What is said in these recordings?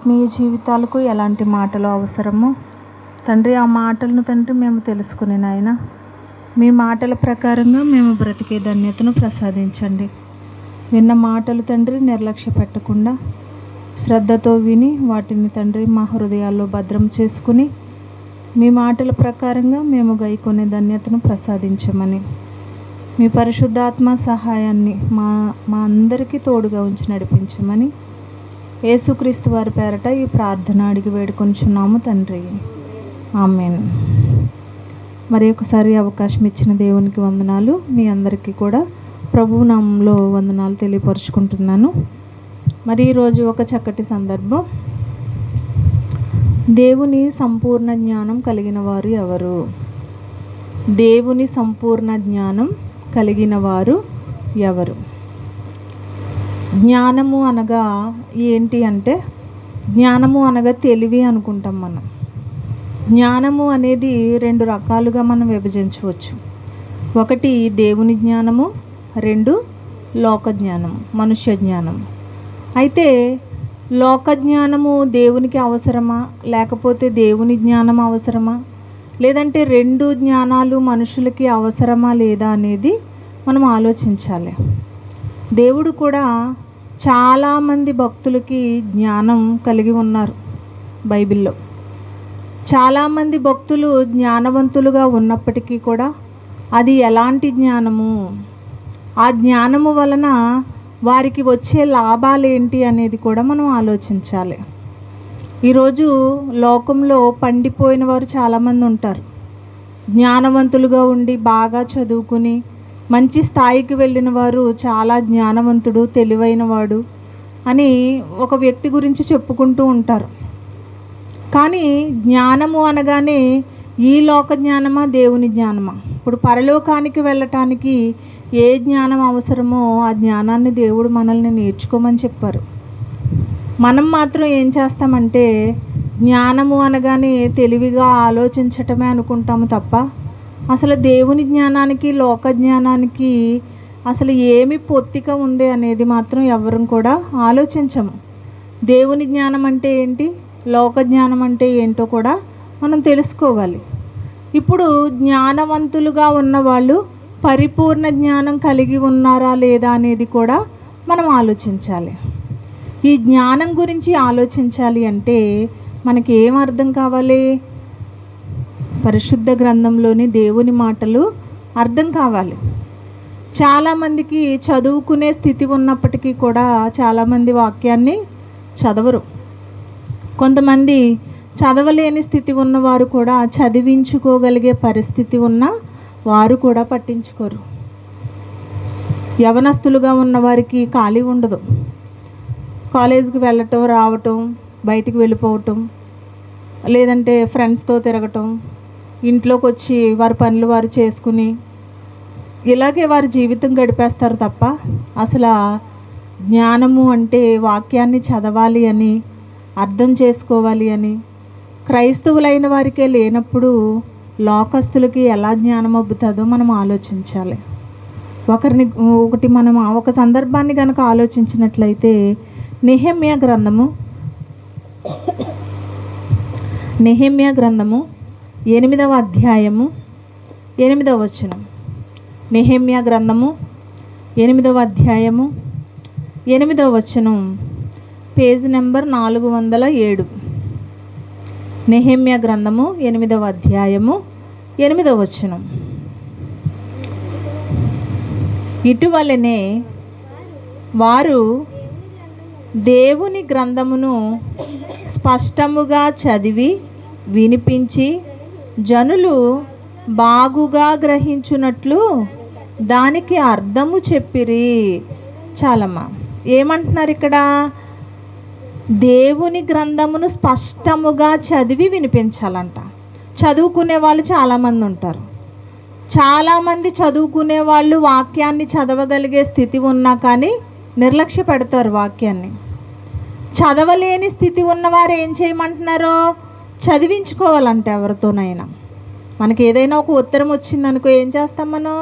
ఆత్మీయ జీవితాలకు ఎలాంటి మాటలు అవసరమో తండ్రి, ఆ మాటలను తండ్రి మేము తెలుసుకుని నాయన మీ మాటల ప్రకారంగా మేము బ్రతికే ధన్యతను ప్రసాదించండి. విన్న మాటలు తండ్రి నిర్లక్ష్య పెట్టకుండా శ్రద్ధతో విని వాటిని తండ్రి మా హృదయాల్లో భద్రం చేసుకుని మీ మాటల ప్రకారంగా మేము గైకొనే ధన్యతను ప్రసాదించమని మీ పరిశుద్ధాత్మ సహాయాన్ని మా అందరికీ తోడుగా ఉంచి నడిపించమని యేసుక్రీస్తు వారి పేరట ఈ ప్రార్థన అడిగి వేడుకొంచున్నాము తండ్రి, ఆమేన్. మరి ఒకసారి అవకాశం ఇచ్చిన దేవునికి వందనాలు. మీ అందరికీ కూడా ప్రభువు నామంలో వందనాలు తెలియపరుచుకుంటున్నాను. మరి ఈరోజు ఒక చక్కటి సందర్భం. దేవుని సంపూర్ణ జ్ఞానం కలిగిన వారు ఎవరు? దేవుని సంపూర్ణ జ్ఞానం కలిగిన వారు ఎవరు? జ్ఞానము అనగా ఏంటి అంటే, జ్ఞానము అనగా తెలివి అనుకుంటాం మనం. జ్ఞానము అనేది రెండు రకాలుగా మనం విభజించవచ్చు. ఒకటి దేవుని జ్ఞానము, రెండు లోక జ్ఞానము, మనుష్య జ్ఞానము. అయితే లోక జ్ఞానము దేవునికి అవసరమా, లేకపోతే దేవుని జ్ఞానం అవసరమా, లేదంటే రెండు జ్ఞానాలు మనుషులకి అవసరమా లేదా అనేది మనం ఆలోచించాలి. దేవుడు కూడా చాలామంది భక్తులకి జ్ఞానం కలిగి ఉన్నారు. బైబిల్లో చాలామంది భక్తులు జ్ఞానవంతులుగా ఉన్నప్పటికీ కూడా అది ఎలాంటి జ్ఞానము, ఆ జ్ఞానము వలన వారికి వచ్చే లాభాలు ఏంటి అనేది కూడా మనం ఆలోచించాలి. ఈరోజు లోకంలో పండిపోయిన వారు చాలామంది ఉంటారు. జ్ఞానవంతులుగా ఉండి బాగా చదువుకుని మంచి స్థాయికి వెళ్ళిన వారు చాలా జ్ఞానవంతుడు, తెలివైనవాడు అని ఒక వ్యక్తి గురించి చెప్పుకుంటూ ఉంటారు. కానీ జ్ఞానము అనగానే ఈ లోక జ్ఞానమా, దేవుని జ్ఞానమా? ఇప్పుడు పరలోకానికి వెళ్ళటానికి ఏ జ్ఞానం అవసరమో ఆ జ్ఞానాన్ని దేవుడు మనల్ని నేర్చుకోమని చెప్పారు. మనం మాత్రం ఏం చేస్తామంటే జ్ఞానము అనగానే తెలివిగా ఆలోచించటమే అనుకుంటాము తప్ప అసలు దేవుని జ్ఞానానికి లోక జ్ఞానానికి అసలు ఏమి పొత్తిక ఉంది అనేది మాత్రం ఎవరం కూడా ఆలోచించము. దేవుని జ్ఞానం అంటే ఏంటి, లోక జ్ఞానం అంటే ఏంటో కూడా మనం తెలుసుకోవాలి. ఇప్పుడు జ్ఞానవంతులుగా ఉన్నవాళ్ళు పరిపూర్ణ జ్ఞానం కలిగి ఉన్నారా లేదా అనేది కూడా మనం ఆలోచించాలి. ఈ జ్ఞానం గురించి ఆలోచించాలి అంటే మనకి ఏం అర్థం కావాలి? పరిశుద్ధ గ్రంథంలోని దేవుని మాటలు అర్థం కావాలి. చాలామందికి చదువుకునే స్థితి ఉన్నప్పటికీ కూడా చాలామంది వాక్యాన్ని చదవరు. కొంతమంది చదవలేని స్థితి ఉన్నవారు కూడా చదివించుకోగలిగే పరిస్థితి ఉన్న వారు కూడా పట్టించుకోరు. యవనస్తులుగా ఉన్నవారికి ఖాళీ ఉండదు. కాలేజీకి వెళ్ళటం, రావటం, బయటికి వెళ్ళిపోవటం, లేదంటే ఫ్రెండ్స్తో తిరగటం, ఇంట్లోకి వచ్చి వారి పనులు వారు చేసుకుని ఇలాగే వారి జీవితం గడిపేస్తారు తప్ప అసలు జ్ఞానము అంటే వాక్యాన్ని చదవాలి అని, అర్థం చేసుకోవాలి అని క్రైస్తవులైన వారికే లేనప్పుడు లోకస్తులకి ఎలా జ్ఞానం అబ్బుతుందో మనం ఆలోచించాలి. మనం ఒక సందర్భాన్ని కనుక ఆలోచించినట్లయితే నెహెమ్యా గ్రంథము 8వ అధ్యాయము 8వ వచనం. నెహెమ్యా గ్రంథము 8వ అధ్యాయము 8వ వచనం, పేజ్ నెంబర్ 407. నెహెమ్యా గ్రంథము 8వ అధ్యాయము 8వ వచనం. ఇటువలనే వారు దేవుని గ్రంథమును స్పష్టముగా చదివి వినిపించి జనులు బాగుగా గ్రహించున్నట్లు దానికి అర్థము చెప్పిరి. చాలమ్మా, ఏమంటున్నారు ఇక్కడ? దేవుని గ్రంథమును స్పష్టముగా చదివి వినిపించాలంట. చదువుకునే వాళ్ళు చాలామంది ఉంటారు. చాలామంది చదువుకునే వాళ్ళు వాక్యాన్ని చదవగలిగే స్థితి ఉన్నా కానీ నిర్లక్ష్య పెడతారు వాక్యాన్ని. చదవలేని స్థితి ఉన్నవారు ఏం చేయమంటున్నారో చదివించుకోవాలంటే ఎవరితోనైనా. మనకి ఏదైనా ఒక ఉత్తరం వచ్చిందనుకో ఏం చేస్తాం మనం?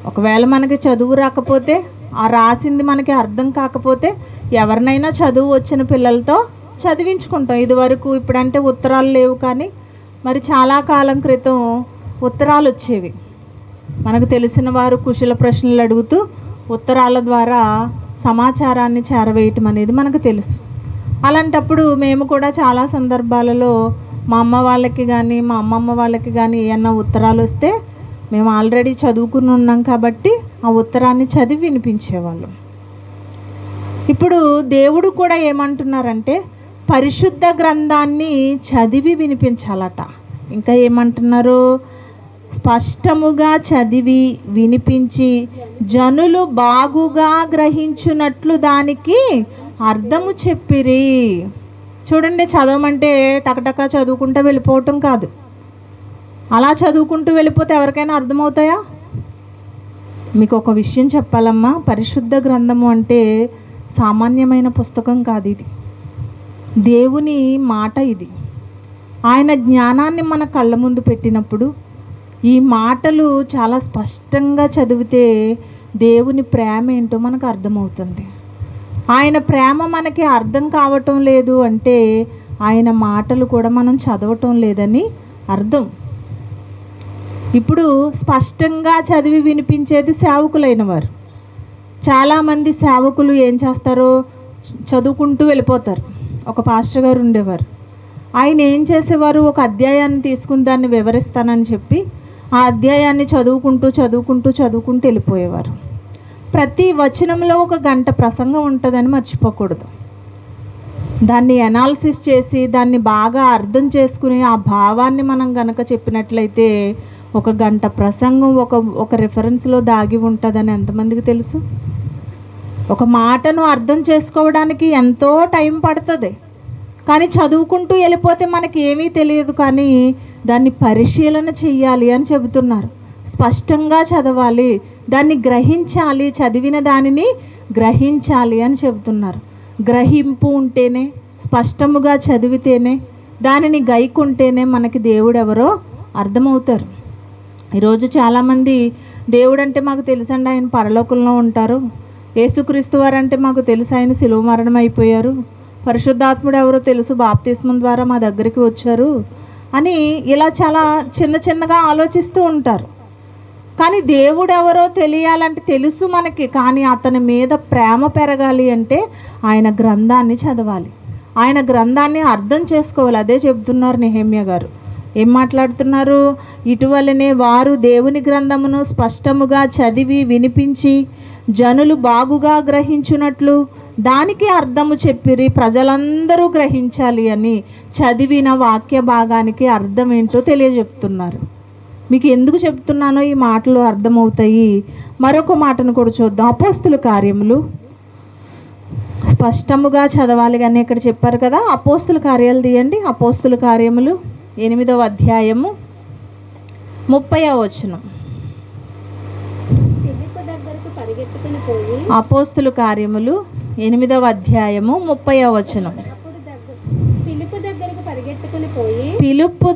ఒకవేళ మనకి చదువు రాకపోతే, ఆ రాసింది మనకి అర్థం కాకపోతే ఎవరినైనా చదువు వచ్చిన పిల్లలతో చదివించుకుంటాం. ఇదివరకు ఇప్పుడంటే ఉత్తరాలు లేవు, కానీ మరి చాలా కాలం క్రితం ఉత్తరాలు వచ్చేవి. మనకు తెలిసిన వారు కుశల ప్రశ్నలు అడుగుతూ ఉత్తరాల ద్వారా సమాచారాన్ని చేరవేయటం అనేది మనకు తెలుసు. అలాంటప్పుడు మేము కూడా చాలా సందర్భాలలో మా అమ్మ వాళ్ళకి కానీ మా అమ్మమ్మ వాళ్ళకి కానీ ఏమన్నా ఉత్తరాలు వస్తే మేము ఆల్రెడీ చదువుకుని ఉన్నాం కాబట్టి ఆ ఉత్తరాన్ని చదివి వినిపించేవాళ్ళం. ఇప్పుడు దేవుడు కూడా ఏమంటున్నారంటే పరిశుద్ధ గ్రంథాన్ని చదివి వినిపించాలట. ఇంకా ఏమంటున్నారు? స్పష్టముగా చదివి వినిపించి జనులు బాగుగా గ్రహించున్నట్లు దానికి అర్థము చెప్పిరి. చూడండి, చదవమంటే టకటకా చదువుకుంటూ వెళ్ళిపోవటం కాదు. అలా చదువుకుంటూ వెళ్ళిపోతే ఎవరికైనా అర్థమవుతాయా? మీకు ఒక విషయం చెప్పాలమ్మా, పరిశుద్ధ గ్రంథము అంటే సామాన్యమైన పుస్తకం కాదు. ఇది దేవుని మాట. ఇది ఆయన జ్ఞానాన్ని మన కళ్ళ ముందు పెట్టినప్పుడు ఈ మాటలు చాలా స్పష్టంగా చదివితే దేవుని ప్రేమ ఏంటో మనకు అర్థమవుతుంది. ఆయన ప్రేమ మనకి అర్థం కావటం లేదు అంటే ఆయన మాటలు కూడా మనం చదవటం లేదని అర్థం. ఇప్పుడు స్పష్టంగా చదివి వినిపించేది సేవకులైన వారు. చాలామంది సేవకులు ఏం చేస్తారో చదువుకుంటూ వెళ్ళిపోతారు. ఒక పాస్టర్ గారు ఉండేవారు. ఆయన ఏం చేసేవారు? ఒక అధ్యాయాన్ని తీసుకుని దాన్ని వివరిస్తానని చెప్పి ఆ అధ్యాయాన్ని చదువుకుంటూ వెళ్ళిపోయేవారు. ప్రతి వచనంలో 1 గంట ప్రసంగం ఉంటుందని మర్చిపోకూడదు. దాన్ని అనాలిసిస్ చేసి దాన్ని బాగా అర్థం చేసుకుని ఆ భావాన్ని మనం గనక చెప్పినట్లయితే 1 గంట ప్రసంగం ఒక రిఫరెన్స్లో దాగి ఉంటుందని ఎంతమందికి తెలుసు? ఒక మాటను అర్థం చేసుకోవడానికి ఎంతో టైం పడుతుంది, కానీ చదువుకుంటూ వెళ్ళిపోతే మనకి ఏమీ తెలియదు. కానీ దాన్ని పరిశీలన చెయ్యాలి అని చెబుతున్నారు. స్పష్టంగా చదవాలి, దాన్ని గ్రహించాలి, చదివిన దానిని గ్రహించాలి అని చెబుతున్నారు. గ్రహింపు ఉంటేనే, స్పష్టముగా చదివితేనే, దానిని గైకుంటేనే మనకి దేవుడు ఎవరో అర్థమవుతారు. ఈరోజు చాలామంది దేవుడు అంటే మాకు తెలుసండి, ఆయన పరలోకంలో ఉంటారు. యేసుక్రీస్తు వారు అంటే మాకు తెలుసు, ఆయన శిలువ మరణం అయిపోయారు. పరిశుద్ధాత్ముడు ఎవరో తెలుసు, బాప్తిస్మం ద్వారా మా దగ్గరికి వచ్చారు అని ఇలా చాలా చిన్నగా ఆలోచిస్తూ ఉంటారు. కానీ దేవుడు ఎవరో తెలియాలంటే తెలుసు మనకి, కానీ అతని మీద ప్రేమ పెరగాలి అంటే ఆయన గ్రంథాన్ని చదవాలి, ఆయన గ్రంథాన్ని అర్థం చేసుకోవాలి. అదే చెబుతున్నారు నెహెమ్యా గారు. ఏం మాట్లాడుతున్నారు? ఇటీవలనే వారు దేవుని గ్రంథమును స్పష్టముగా చదివి వినిపించి జనులు బాగుగా గ్రహించున్నట్లు దానికి అర్థము చెప్పిరి. ప్రజలందరూ గ్రహించాలి అని చదివిన వాక్య భాగానికి అర్థం ఏంటో తెలియజెప్తున్నారు. మీకు ఎందుకు చెప్తున్నానో ఈ మాటలు అర్థమవుతాయి. మరొక మాటను కూడా చూద్దాం. అపోస్తుల కార్యములు స్పష్టముగా చదవాలి కానీ ఇక్కడ చెప్పారు కదా. అపోస్తుల కార్యాలు తీయండి. అపోస్తుల కార్యములు 8వ అధ్యాయము 30వ వచనం. అపోస్తుల కార్యములు 8వ అధ్యాయము 30వ వచనం. ఫిలిప్పు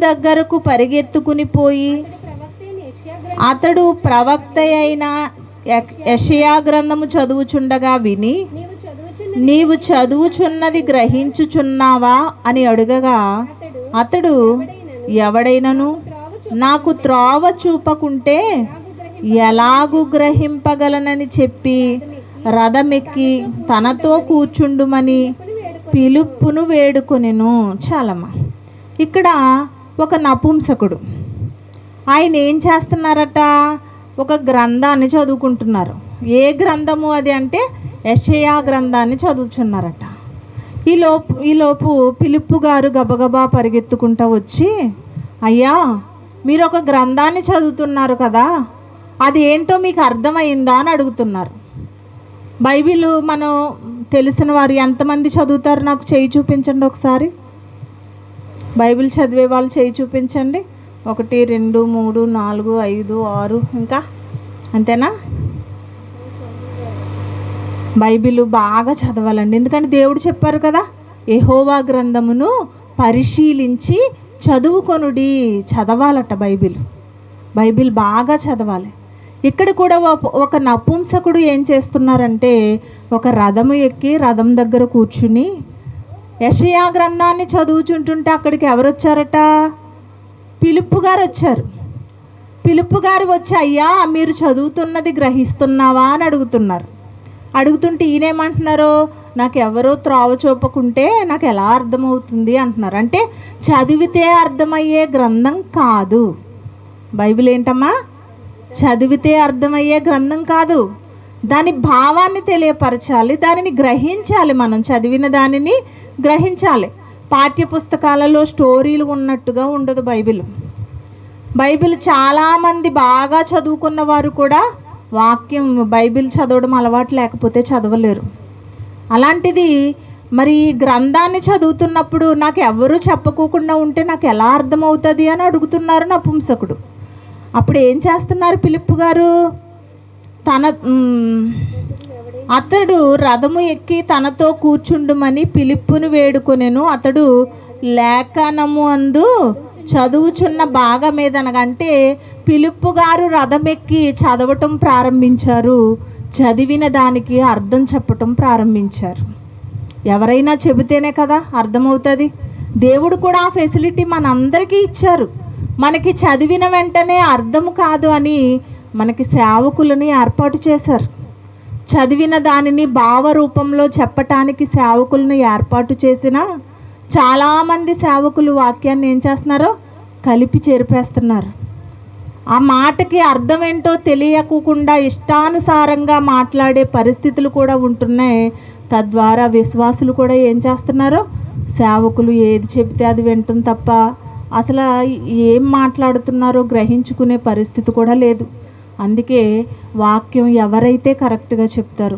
దగ్గరకు పరిగెత్తుకుని పోయి అతడు ప్రవక్త అయిన యెషయా గ్రంథము చదువుచుండగా విని, నీవు చదువుచున్నది గ్రహించుచున్నావా అని అడుగగా అతడు, ఎవడైనను నాకు త్రోవ చూపకుంటే ఎలాగు గ్రహింపగలనని చెప్పి రథమెక్కి తనతో కూర్చుండుమని ఫిలిప్పును వేడుకొనెను. చాలమ్మా, ఇక్కడ ఒక నపుంసకుడు, ఆయన ఏం చేస్తున్నారట? ఒక గ్రంథాన్ని చదువుకుంటున్నారు. ఏ గ్రంథము అది అంటే యెషయా గ్రంథాన్ని చదువుచున్నారట. ఈలోపు ఫిలిప్పు గారు గబగబా పరిగెత్తుకుంటూ వచ్చి, అయ్యా మీరు ఒక గ్రంథాన్ని చదువుతున్నారు కదా, అది ఏంటో మీకు అర్థమైందా అని అడుగుతున్నారు. బైబిల్ మనం తెలిసిన వారు ఎంతమంది చదువుతారు? నాకు చేయి చూపించండి ఒకసారి. బైబిల్ చదివే వాళ్ళు చేయి చూపించండి. 1 2 3 4 5 6 ఇంకా అంతేనా? బైబిల్ బాగా చదవాలండి. ఎందుకంటే దేవుడు చెప్పారు కదా, యెహోవా గ్రంథమును పరిశీలించి చదువుకొనుడి. చదవాలట బైబిల్ బాగా చదవాలి. ఇక్కడ కూడా ఒక నపుంసకుడు ఏం చేస్తున్నారంటే ఒక రథము ఎక్కి రథం దగ్గర కూర్చుని యెషయా గ్రంథాన్ని చదువుచుంటుంటే అక్కడికి ఎవరు వచ్చారట? ఫిలిప్పు గారు వచ్చారు. ఫిలిప్పు గారు వచ్చి, అయ్యా మీరు చదువుతున్నది గ్రహిస్తున్నావా అని అడుగుతున్నారు. అడుగుతుంటే ఈయనేమంటున్నారు? నాకు ఎవరో త్రోవ చూపకుంటే నాకు ఎలా అర్థమవుతుంది అంటున్నారు. అంటే చదివితే అర్థమయ్యే గ్రంథం కాదు బైబిల్. ఏంటమ్మా? చదివితే అర్థమయ్యే గ్రంథం కాదు. దాని భావాన్ని తెలియపరచాలి, దానిని గ్రహించాలి. మనం చదివిన దానిని గ్రహించాలి. పాఠ్య పుస్తకాలలో స్టోరీలు ఉన్నట్టుగా ఉండదు బైబిల్. బైబిల్ చాలామంది బాగా చదువుకున్న వారు కూడా బైబిల్ చదవడం అలవాటు లేకపోతే చదవలేరు. అలాంటిది మరి ఈ గ్రంథాన్ని చదువుతున్నప్పుడు నాకు ఎవరు చెప్పకోకుండా ఉంటే నాకు ఎలా అర్థమవుతుంది అని అడుగుతున్నారు నపుంసకుడు. అప్పుడు ఏం చేస్తున్నారు ఫిలిప్పు గారు? అతడు రథము ఎక్కి తనతో కూర్చుండుమని ఫిలిప్పును వేడుకొనెను. అతడు లేఖనము అందు చదువుచున్న భాగం ఏదనగంటే ఫిలిప్పు గారు రథం ఎక్కి చదవటం ప్రారంభించారు. చదివిన దానికి అర్థం చెప్పటం ప్రారంభించారు. ఎవరైనా చెబితేనే కదా అర్థమవుతుంది. దేవుడు కూడా ఆ ఫెసిలిటీ మనందరికీ ఇచ్చారు. మనకి చదివిన వెంటనే అర్థం కాదు అని మనకి సేవకులని ఏర్పాటు చేశారు. చదివిన దానిని భావరూపంలో చెప్పటానికి సేవకులను ఏర్పాటు చేసిన చాలామంది సేవకులు వాక్యాన్ని ఏం చేస్తున్నారో కలిపి చేర్పేస్తున్నారు. ఆ మాటకి అర్థం ఏంటో తెలియకుండా ఇష్టానుసారంగా మాట్లాడే పరిస్థితులు కూడా ఉంటున్నాయి. తద్వారా విశ్వాసులు కూడా ఏం చేస్తున్నారో, సేవకులు ఏది చెబితే అది వింటాం తప్ప అసలు ఏం మాట్లాడుతున్నారో గ్రహించుకునే పరిస్థితి కూడా లేదు. అందుకే వాక్యం ఎవరైతే కరెక్ట్గా చెప్తారో,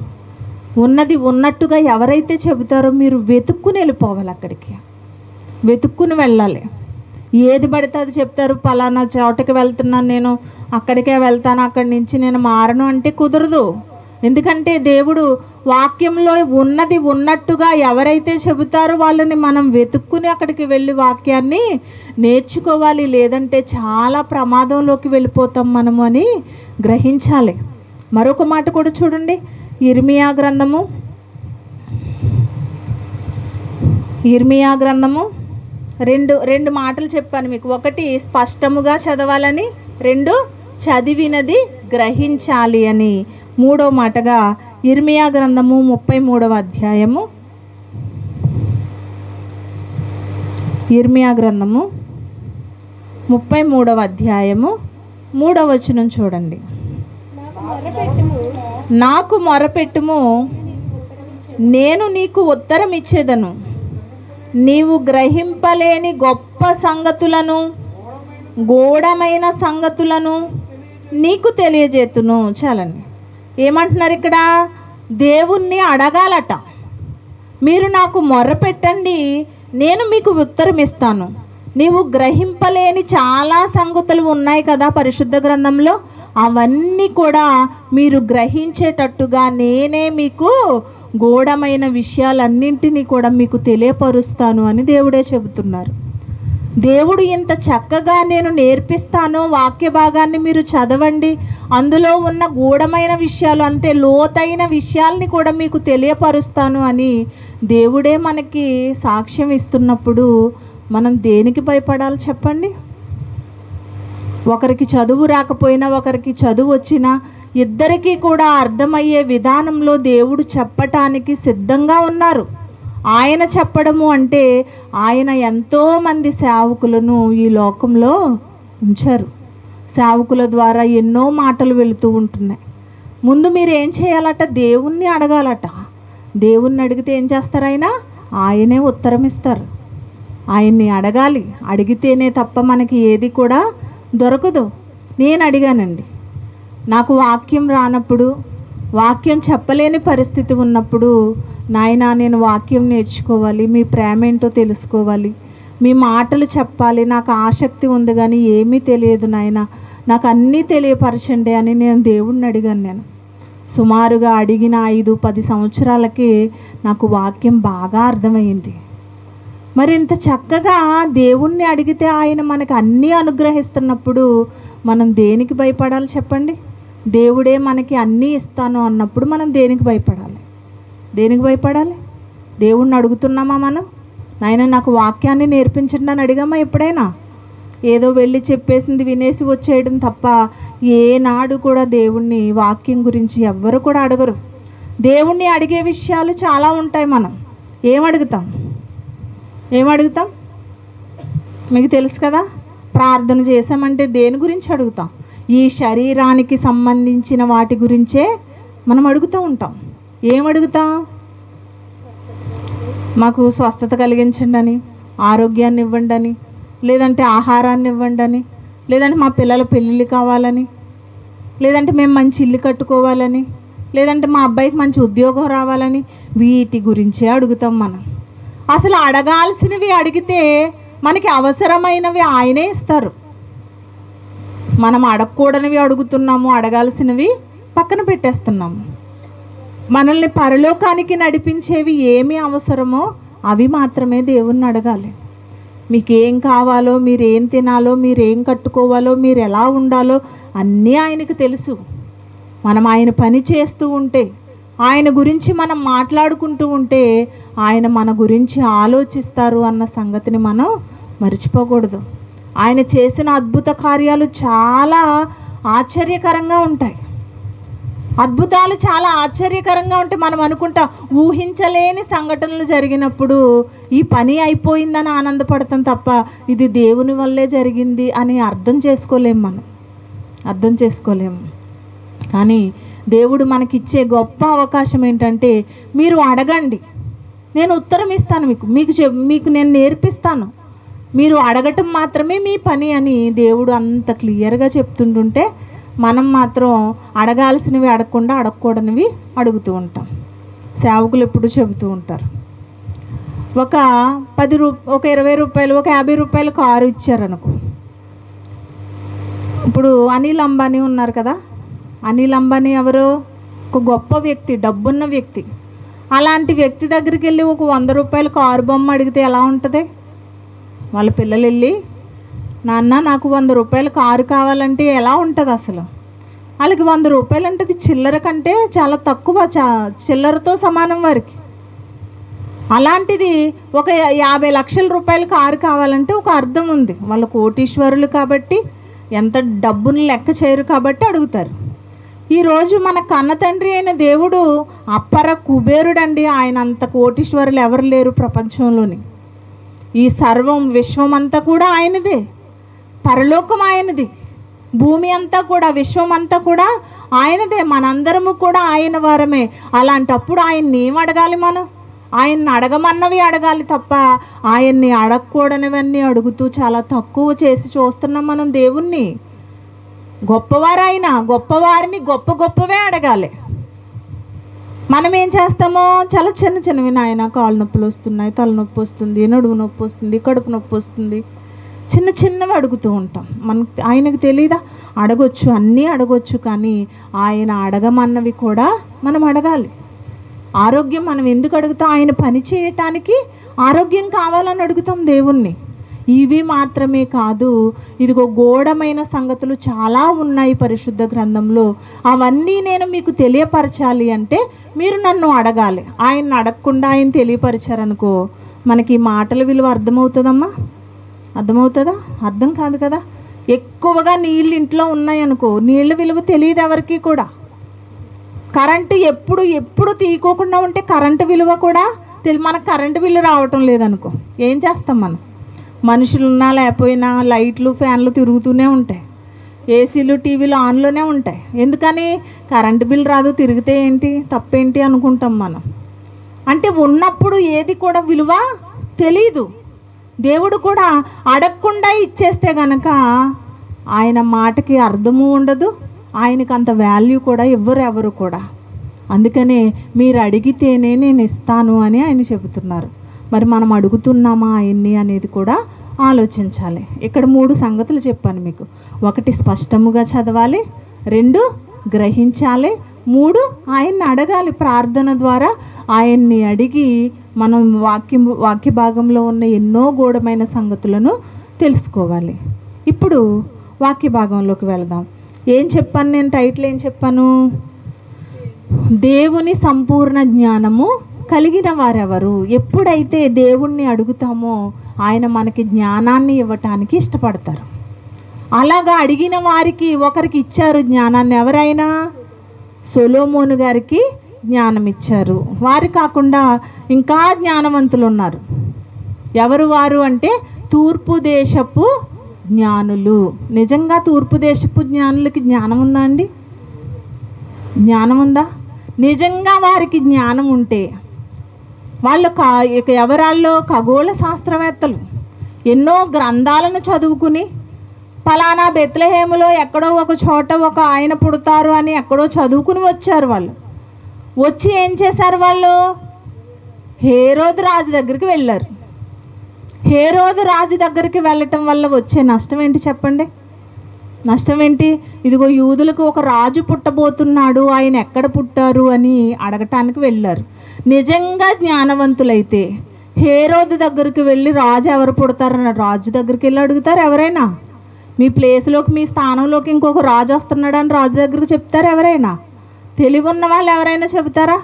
ఉన్నది ఉన్నట్టుగా ఎవరైతే చెబుతారో మీరు వెతుక్కుని వెళ్ళిపోవాలి. అక్కడికి వెతుక్కుని వెళ్ళాలి. ఏది పడితే అది చెప్తారు. పలానా చోటకి వెళ్తున్నాను, నేను అక్కడికే వెళ్తాను, అక్కడి నుంచి నేను మారను అంటే కుదరదు. ఎందుకంటే దేవుడు వాక్యంలో ఉన్నది ఉన్నట్టుగా ఎవరైతే చెబుతారో వాళ్ళని మనం వెతుక్కుని అక్కడికి వెళ్ళి వాక్యాన్ని నేర్చుకోవాలి. లేదంటే చాలా ప్రమాదంలోకి వెళ్ళిపోతాం మనము అని గ్రహించాలి. మరొక మాట కూడా చూడండి, ఇర్మియా గ్రంథము రెండు మాటలు చెప్పాను మీకు. ఒకటి స్పష్టముగా చదవాలని, రెండు చదివినది గ్రహించాలి అని. మూడో మాటగా ఇర్మియా గ్రంథము 33వ అధ్యాయము, ఇర్మియా గ్రంథము 33వ అధ్యాయము 3వ వచనం చూడండి. నాకు మొరపెట్టుము, నేను నీకు ఉత్తరం ఇచ్చేదను, నీవు గ్రహింపలేని గొప్ప సంగతులను, గూఢమైన సంగతులను నీకు తెలియజేతును. చాలండి. ఏమంటున్నారు ఇక్కడ? దేవుణ్ణి అడగాలట. మీరు నాకు మొర్రపెట్టండి, నేను మీకు ఉత్తరం ఇస్తాను. నీవు గ్రహింపలేని చాలా సంగతులు ఉన్నాయి కదా పరిశుద్ధ గ్రంథంలో, అవన్నీ కూడా మీరు గ్రహించేటట్టుగా నేనే మీకు గూఢమైన విషయాలన్నింటినీ కూడా మీకు తెలియపరుస్తాను అని దేవుడే చెబుతున్నారు. దేవుడు ఇంత చక్కగా నేను నేర్పిస్తాను, వాక్య భాగాన్ని మీరు చదవండి, అందులో ఉన్న గూఢమైన విషయాలు అంటే లోతైన విషయాల్ని కూడా మీకు తెలియపరుస్తాను అని దేవుడే మనకి సాక్ష్యం ఇస్తున్నప్పుడు మనం దేనికి భయపడాలి చెప్పండి? ఒకరికి చదువు రాకపోయినా, ఒకరికి చదువు వచ్చినా, ఇద్దరికీ కూడా అర్థమయ్యే విధానంలో దేవుడు చెప్పటానికి సిద్ధంగా ఉన్నారు. ఆయన చెప్పడము అంటే ఆయన ఎంతోమంది సేవకులను ఈ లోకంలో ఉంచారు. సేవకుల ద్వారా ఎన్నో మాటలు వెళుతూ ఉంటున్నాయి. ముందు మీరు ఏం చేయాలట? దేవుణ్ణి అడగాలట. దేవుణ్ణి అడిగితే ఏం చేస్తారు? ఆయనే ఉత్తరం ఇస్తారు. ఆయన్ని అడగాలి. అడిగితేనే తప్ప మనకి ఏది కూడా దొరకదు. నేను అడిగానండి, నాకు వాక్యం రానప్పుడు, వాక్యం చెప్పలేని పరిస్థితి ఉన్నప్పుడు, నాయనా నేను వాక్యం నేర్చుకోవాలి, మీ ప్రేమ ఏంటో తెలుసుకోవాలి, మీ మాటలు చెప్పాలి, నాకు ఆసక్తి ఉంది కానీ ఏమీ తెలియదు నాయనా, నాకు అన్నీ తెలియపరచండి అని నేను దేవుణ్ణి అడిగాను. నేను సుమారుగా అడిగిన 5-10 సంవత్సరాలకి నాకు వాక్యం బాగా అర్థమైంది. మరి ఇంత చక్కగా దేవుణ్ణి అడిగితే ఆయన మనకు అన్నీ అనుగ్రహిస్తున్నప్పుడు మనం దేనికి భయపడాలి చెప్పండి? దేవుడే మనకి అన్నీ ఇస్తాను అన్నప్పుడు మనం దేనికి భయపడాలి? దేనికి భయపడాలి? దేవుణ్ణి అడుగుతున్నామా మనం? నాయన నాకు వాక్యాన్ని నేర్పించండి అని అడిగామా ఎప్పుడైనా? ఏదో వెళ్ళి చెప్పేసింది వినేసి వచ్చేయడం తప్ప ఏనాడు కూడా దేవుణ్ణి వాక్యం గురించి ఎవ్వరు కూడా అడగరు. దేవుణ్ణి అడిగే విషయాలు చాలా ఉంటాయి. మనం ఏమడుగుతాం? మీకు తెలుసు కదా, ప్రార్థన చేసామంటే దేని గురించి అడుగుతాం? ఈ శరీరానికి సంబంధించిన వాటి గురించే మనం అడుగుతూ ఉంటాం. ఏమడుగుతాం? మాకు స్వస్థత కలిగించండి అని, ఆరోగ్యాన్ని ఇవ్వండి అని, లేదంటే ఆహారాన్ని ఇవ్వండి అని, లేదంటే మా పిల్లల పెళ్ళిళ్ళు కావాలని, లేదంటే మేము మంచి ఇల్లు కట్టుకోవాలని, లేదంటే మా అబ్బాయికి మంచి ఉద్యోగం రావాలని, వీటి గురించే అడుగుతాం మనం. అసలు అడగాల్సినవి అడిగితే మనకి అవసరమైనవి ఆయనే ఇస్తారు. మనం అడగకూడనివి అడుగుతున్నాము, అడగాల్సినవి పక్కన పెట్టేస్తున్నాము. మనల్ని పరలోకానికి నడిపించేవి ఏమి అవసరమో అవి మాత్రమే దేవుణ్ణి అడగాలి. మీకేం కావాలో, మీరేం తినాలో, మీరేం కట్టుకోవాలో, మీరు ఎలా ఉండాలో అన్నీ ఆయనకు తెలుసు. మనం ఆయన పని చేస్తూ ఉంటే, ఆయన గురించి మనం మాట్లాడుకుంటూ ఉంటే ఆయన మన గురించి ఆలోచిస్తారు అన్న సంగతిని మనం మర్చిపోకూడదు. ఆయన చేసిన అద్భుత కార్యాలు చాలా ఆశ్చర్యకరంగా ఉంటాయి. అద్భుతాలు చాలా ఆశ్చర్యకరంగా ఉంటాయి. మనం అనుకుంటా ఊహించలేని సంఘటనలు జరిగినప్పుడు ఈ పని అయిపోయిందని ఆనందపడతాం తప్ప ఇది దేవుని వల్లే జరిగింది అని అర్థం చేసుకోలేము. కానీ దేవుడు మనకిచ్చే గొప్ప అవకాశం ఏంటంటే, మీరు అడగండి, నేను ఉత్తరం ఇస్తాను, మీకు నేను నేర్పిస్తాను, మీరు అడగటం మాత్రమే మీ పని అని దేవుడు అంత క్లియర్గా చెప్తుంటుంటే మనం మాత్రం అడగాల్సినవి అడగకుండా అడగకూడనివి అడుగుతూ ఉంటాం. సేవకులు ఎప్పుడు చెబుతూ ఉంటారు, ఒక 20 రూపాయలు, ఒక 50 రూపాయలు కారు ఇచ్చారనుకో. ఇప్పుడు అనిల్ అంబానీ ఉన్నారు కదా, అనిల్ అంబానీ ఎవరు? ఒక గొప్ప వ్యక్తి, డబ్బున్న వ్యక్తి. అలాంటి వ్యక్తి దగ్గరికి వెళ్ళి ఒక 100 రూపాయలు కారు బొమ్మ అడిగితే ఎలా ఉంటుంది? వాళ్ళ పిల్లలు వెళ్ళి, నాన్న నాకు 100 రూపాయలు కారు కావాలంటే ఎలా ఉంటుంది? అసలు వాళ్ళకి 100 రూపాయలు అంటే అది చిల్లర కంటే చాలా తక్కువ, చిల్లరతో సమానం వారికి. అలాంటిది ఒక 50 లక్షల రూపాయల కారు కావాలంటే ఒక అర్థం ఉంది. వాళ్ళ కోటీశ్వరులు కాబట్టి, ఎంత డబ్బుని లెక్క చేయరు కాబట్టి అడుగుతారు. ఈరోజు మన కన్న తండ్రి అయిన దేవుడు అప్పర కుబేరుడండి. ఆయన అంత కోటీశ్వరులు ఎవరు లేరు ప్రపంచంలోని. ఈ సర్వం, విశ్వం అంతా కూడా ఆయనదే, పరలోకం ఆయనది, భూమి అంతా కూడా, విశ్వం అంతా కూడా ఆయనదే, మనందరము కూడా ఆయన వారమే. అలాంటప్పుడు ఆయన్ని ఏం అడగాలి? మనం ఆయన్ని అడగమన్నవి అడగాలి తప్ప ఆయన్ని అడగకూడనివన్నీ అడుగుతూ చాలా తక్కువ చేసి చూస్తున్నాం మనం దేవుణ్ణి. గొప్పవారైనా గొప్పవారిని గొప్పవే అడగాలి. మనం ఏం చేస్తామో చాలా చిన్నవి, నాయన కాళ్ళు నొప్పులు వస్తున్నాయి, తలనొప్పి వస్తుంది, నడుము నొప్పి వస్తుంది, కడుపు నొప్పి వస్తుంది, చిన్నవి అడుగుతూ ఉంటాం. ఆయనకు తెలీదా? అడగొచ్చు, అన్నీ అడగొచ్చు, కానీ ఆయన అడగమన్నవి కూడా మనం అడగాలి. ఆరోగ్యం మనం ఎందుకు అడుగుతాం? ఆయన పని చేయటానికి ఆరోగ్యం కావాలని అడుగుతాం దేవుణ్ణి. ఇవి మాత్రమే కాదు, ఇదిగో గూఢమైన సంగతులు చాలా ఉన్నాయి పరిశుద్ధ గ్రంథంలో. అవన్నీ నేను మీకు తెలియపరచాలి అంటే మీరు నన్ను అడగాలి. ఆయన్ని అడగకుండా ఆయన తెలియపరిచారనుకో, మనకి ఈ మాటల విలువ అర్థమవుతుందమ్మా? అర్థమవుతుందా? అర్థం కాదు కదా. ఎక్కువగా నీళ్ళు ఇంట్లో ఉన్నాయనుకో, నీళ్ళ విలువ తెలియదు ఎవరికి కూడా. కరెంటు ఎప్పుడు తీయకోకుండా ఉంటే కరెంటు విలువ కూడా మనకు కరెంటు బిల్లు రావటం లేదనుకో, ఏం చేస్తాం మనం? మనుషులు ఉన్నా లేకపోయినా లైట్లు, ఫ్యాన్లు తిరుగుతూనే ఉంటాయి, ఏసీలు, టీవీలు ఆన్లోనే ఉంటాయి. ఎందుకని? కరెంటు బిల్ రాదు, తిరిగితే ఏంటి, తప్పేంటి అనుకుంటాం మనం. అంటే ఉన్నప్పుడు ఏది కూడా విలువ తెలీదు. దేవుడు కూడా అడగకుండా ఇచ్చేస్తే గనక ఆయన మాటకి అర్థము ఉండదు, ఆయనకు అంత వాల్యూ కూడా ఎవరు కూడా. అందుకనే మీరు అడిగితేనే నేను ఇస్తాను అని ఆయన చెబుతున్నారు. మరి మనం అడుగుతున్నామా ఆయన్ని అనేది కూడా ఆలోచించాలి. ఇక్కడ 3 సంగతులు చెప్పాను మీకు. 1 స్పష్టముగా చదవాలి, 2 గ్రహించాలి, 3 ఆయన్ని అడగాలి. ప్రార్థన ద్వారా ఆయన్ని అడిగి మనం వాక్య భాగంలో ఉన్న ఎన్నో గూఢమైన సంగతులను తెలుసుకోవాలి. ఇప్పుడు వాక్య భాగంలోకి వెళదాం. ఏం చెప్పాను నేను? టైటిల్ ఏం చెప్పాను? దేవుని సంపూర్ణ జ్ఞానము కలిగిన వారెవరు? ఎప్పుడైతే దేవుణ్ణి అడుగుతామో ఆయన మనకి జ్ఞానాన్ని ఇవ్వటానికి ఇష్టపడతారు. అలాగా అడిగిన వారికి ఒకరికి ఇచ్చారు జ్ఞానాన్ని. ఎవరైనా? సొలొమోను గారికి జ్ఞానం ఇచ్చారు. వారు కాకుండా ఇంకా జ్ఞానవంతులు ఉన్నారు. ఎవరు వారు అంటే తూర్పు దేశపు జ్ఞానులు. నిజంగా తూర్పు దేశపు జ్ఞానులకి జ్ఞానం ఉందా అండి? జ్ఞానం ఉందా? నిజంగా వారికి జ్ఞానం ఉంటే వాళ్ళు ఎవరాల్లో? ఖగోళ శాస్త్రవేత్తలు. ఎన్నో గ్రంథాలను చదువుకుని ఫలానా బెత్లెహేములో ఎక్కడో ఒక చోట ఒక ఆయన పుడతారు అని ఎక్కడో చదువుకుని వచ్చారు. వాళ్ళు వచ్చి ఏం చేశారు? వాళ్ళు హేరోదు రాజు దగ్గరికి వెళ్ళారు. హేరోదు రాజు దగ్గరికి వెళ్ళటం వల్ల వచ్చే నష్టం ఏంటి చెప్పండి? నష్టం ఏంటి? ఇదిగో యూదులకు ఒక రాజు పుట్టబోతున్నాడు, ఆయన ఎక్కడ పుట్టారు అని అడగటానికి వెళ్ళారు. నిజంగా జ్ఞానవంతులైతే హేరోదు దగ్గరికి వెళ్ళి రాజు ఎవరు పుడతారన్న రాజు దగ్గరికి వెళ్ళి అడుగుతారు ఎవరైనా? మీ ప్లేస్లోకి, మీ స్థానంలోకి ఇంకొక రాజు వస్తున్నాడు అని రాజు దగ్గరికి చెప్తారు ఎవరైనా? తెలివి ఉన్న వాళ్ళు ఎవరైనా చెబుతారా?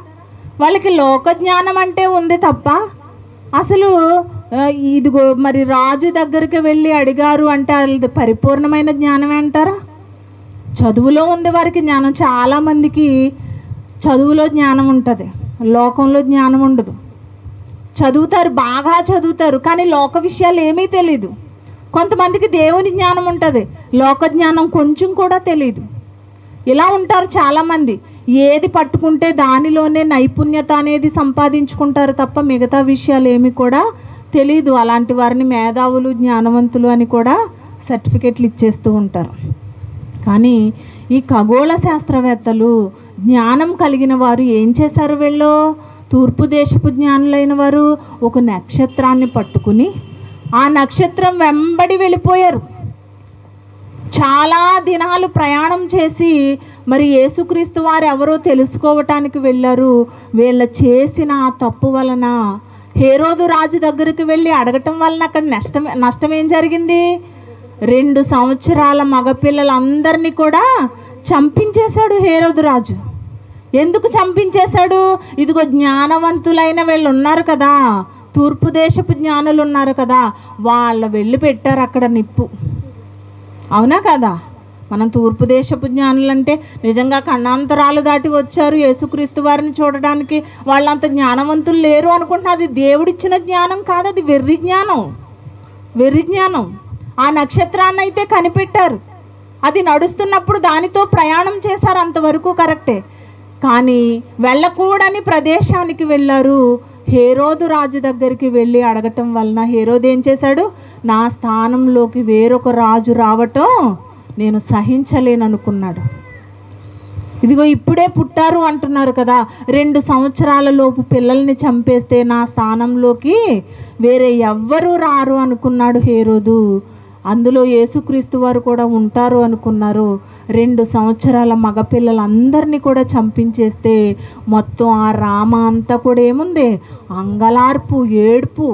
వాళ్ళకి లోక జ్ఞానం అంటే ఉంది తప్ప అసలు ఇదిగో మరి రాజు దగ్గరికి వెళ్ళి అడిగారు అంటే అది పరిపూర్ణమైన జ్ఞానమే అంటారా? చదువులో ఉంది వారికి జ్ఞానం. చాలామందికి చదువులో జ్ఞానం ఉంటుంది, లోకంలో జ్ఞానం ఉండదు. చదువుతారు, బాగా చదువుతారు, కానీ లోక విషయాలు ఏమీ తెలీదు. కొంతమందికి దేవుని జ్ఞానం ఉంటుంది, లోక జ్ఞానం కొంచెం కూడా తెలీదు. ఇలా ఉంటారు చాలామంది. ఏది పట్టుకుంటే దానిలోనే నైపుణ్యత అనేది సంపాదించుకుంటారు తప్ప మిగతా విషయాలు ఏమి కూడా తెలీదు. అలాంటి వారిని మేధావులు, జ్ఞానవంతులు అని కూడా సర్టిఫికెట్లు ఇచ్చేస్తూ ఉంటారు. కానీ ఈ ఖగోళ శాస్త్రవేత్తలు, జ్ఞానం కలిగిన వారు ఏం చేశారు? వీళ్ళు తూర్పు దేశపు జ్ఞానులైన వారు ఒక నక్షత్రాన్ని పట్టుకుని ఆ నక్షత్రం వెంబడి వెళ్ళిపోయారు. చాలా దినాలు ప్రయాణం చేసి మరి యేసుక్రీస్తు వారు ఎవరో తెలుసుకోవటానికి వెళ్ళారు. వీళ్ళ చేసిన ఆ తప్పు వలన హేరోదు రాజు దగ్గరికి వెళ్ళి అడగటం వలన అక్కడ నష్టం ఏం జరిగింది? 2 సంవత్సరాల మగపిల్లలందరినీ కూడా చంపించేశాడు హేరోదు రాజు. ఎందుకు చంపించేశాడు? ఇదిగో జ్ఞానవంతులైన వీళ్ళు ఉన్నారు కదా, తూర్పు దేశపు జ్ఞానులు ఉన్నారు కదా, వాళ్ళ వెళ్ళి పెట్టారు అక్కడ నిప్పు. అవునా కదా? మనం తూర్పు దేశపు జ్ఞానులు అంటే నిజంగా ఖండాంతరాలు దాటి వచ్చారు యేసుక్రీస్తు వారిని చూడడానికి, వాళ్ళంత జ్ఞానవంతులు లేరు అనుకుంటున్నా. అది దేవుడిచ్చిన జ్ఞానం కాదు, అది వెర్రి జ్ఞానం. వెర్రి జ్ఞానం. ఆ నక్షత్రాన్ని అయితే కనిపెట్టారు, అది నడుస్తున్నప్పుడు దానితో ప్రయాణం చేశారు, అంతవరకు కరెక్టే. కానీ వెళ్ళకూడని ప్రదేశానికి వెళ్ళారు. హేరోదు రాజు దగ్గరికి వెళ్ళి అడగటం వలన హేరోదు ఏం చేశాడు? నా స్థానంలోకి వేరొక రాజు రావటం నేను సహించలేననుకున్నాడు. ఇదిగో ఇప్పుడే పుట్టారు అంటున్నారు కదా, 2 సంవత్సరాల లోపు పిల్లల్ని చంపేస్తే నా స్థానంలోకి వేరే ఎవ్వరూ రారు అనుకున్నాడు హేరోదు. అందులో యేసుక్రీస్తు వారు కూడా ఉంటారు అనుకున్నారు. 2 సంవత్సరాల మగపిల్లలందరినీ కూడా చంపించేస్తే మొత్తం ఆ రామ అంతా కూడా ఏముంది? అంగలార్పు, ఏడ్పు.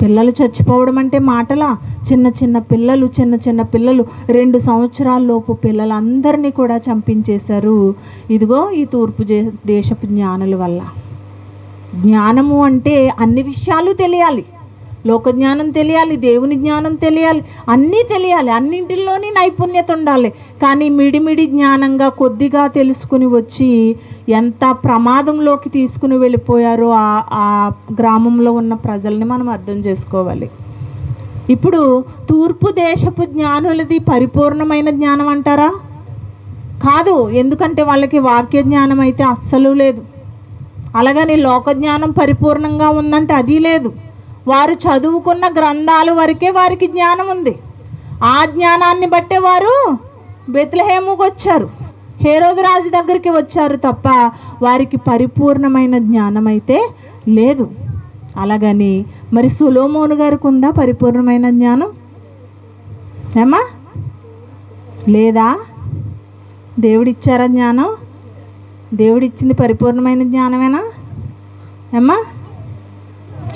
పిల్లలు చచ్చిపోవడం అంటే మాటలా? చిన్న చిన్న పిల్లలు 2 సంవత్సరాల లోపు పిల్లలందరినీ కూడా చంపించేశారు. ఇదిగో ఈ తూర్పు దేశపు జ్ఞానుల వల్ల. జ్ఞానము అంటే అన్ని విషయాలు తెలియాలి, లోక జ్ఞానం తెలియాలి, దేవుని జ్ఞానం తెలియాలి, అన్నీ తెలియాలి, అన్నింటిలోని నైపుణ్యత ఉండాలి. కానీ మిడిమిడి జ్ఞానంగా కొద్దిగా తెలుసుకుని వచ్చి ఎంత ప్రమాదంలోకి తీసుకుని వెళ్ళిపోయారో ఆ గ్రామంలో ఉన్న ప్రజల్ని మనం అర్థం చేసుకోవాలి. ఇప్పుడు తూర్పు దేశపు జ్ఞానులది పరిపూర్ణమైన జ్ఞానం అంటారా? కాదు. ఎందుకంటే వాళ్ళకి వాక్య జ్ఞానం అయితే అస్సలు లేదు. అలాగని లోక జ్ఞానం పరిపూర్ణంగా ఉందంటే అది లేదు. వారు చదువుకున్న గ్రంథాలు వరకే వారికి జ్ఞానం ఉంది. ఆ జ్ఞానాన్ని బట్టే వారు బెత్లెహేముకు వచ్చారు, హేరోదు రాజు దగ్గరికి వచ్చారు తప్ప వారికి పరిపూర్ణమైన జ్ఞానం అయితే లేదు. అలాగని మరి సొలొమోను గారికి ఉందా పరిపూర్ణమైన జ్ఞానం? ఏమా లేదా? దేవుడిచ్చారా జ్ఞానం? దేవుడిచ్చింది పరిపూర్ణమైన జ్ఞానమేనా? ఏమ్మా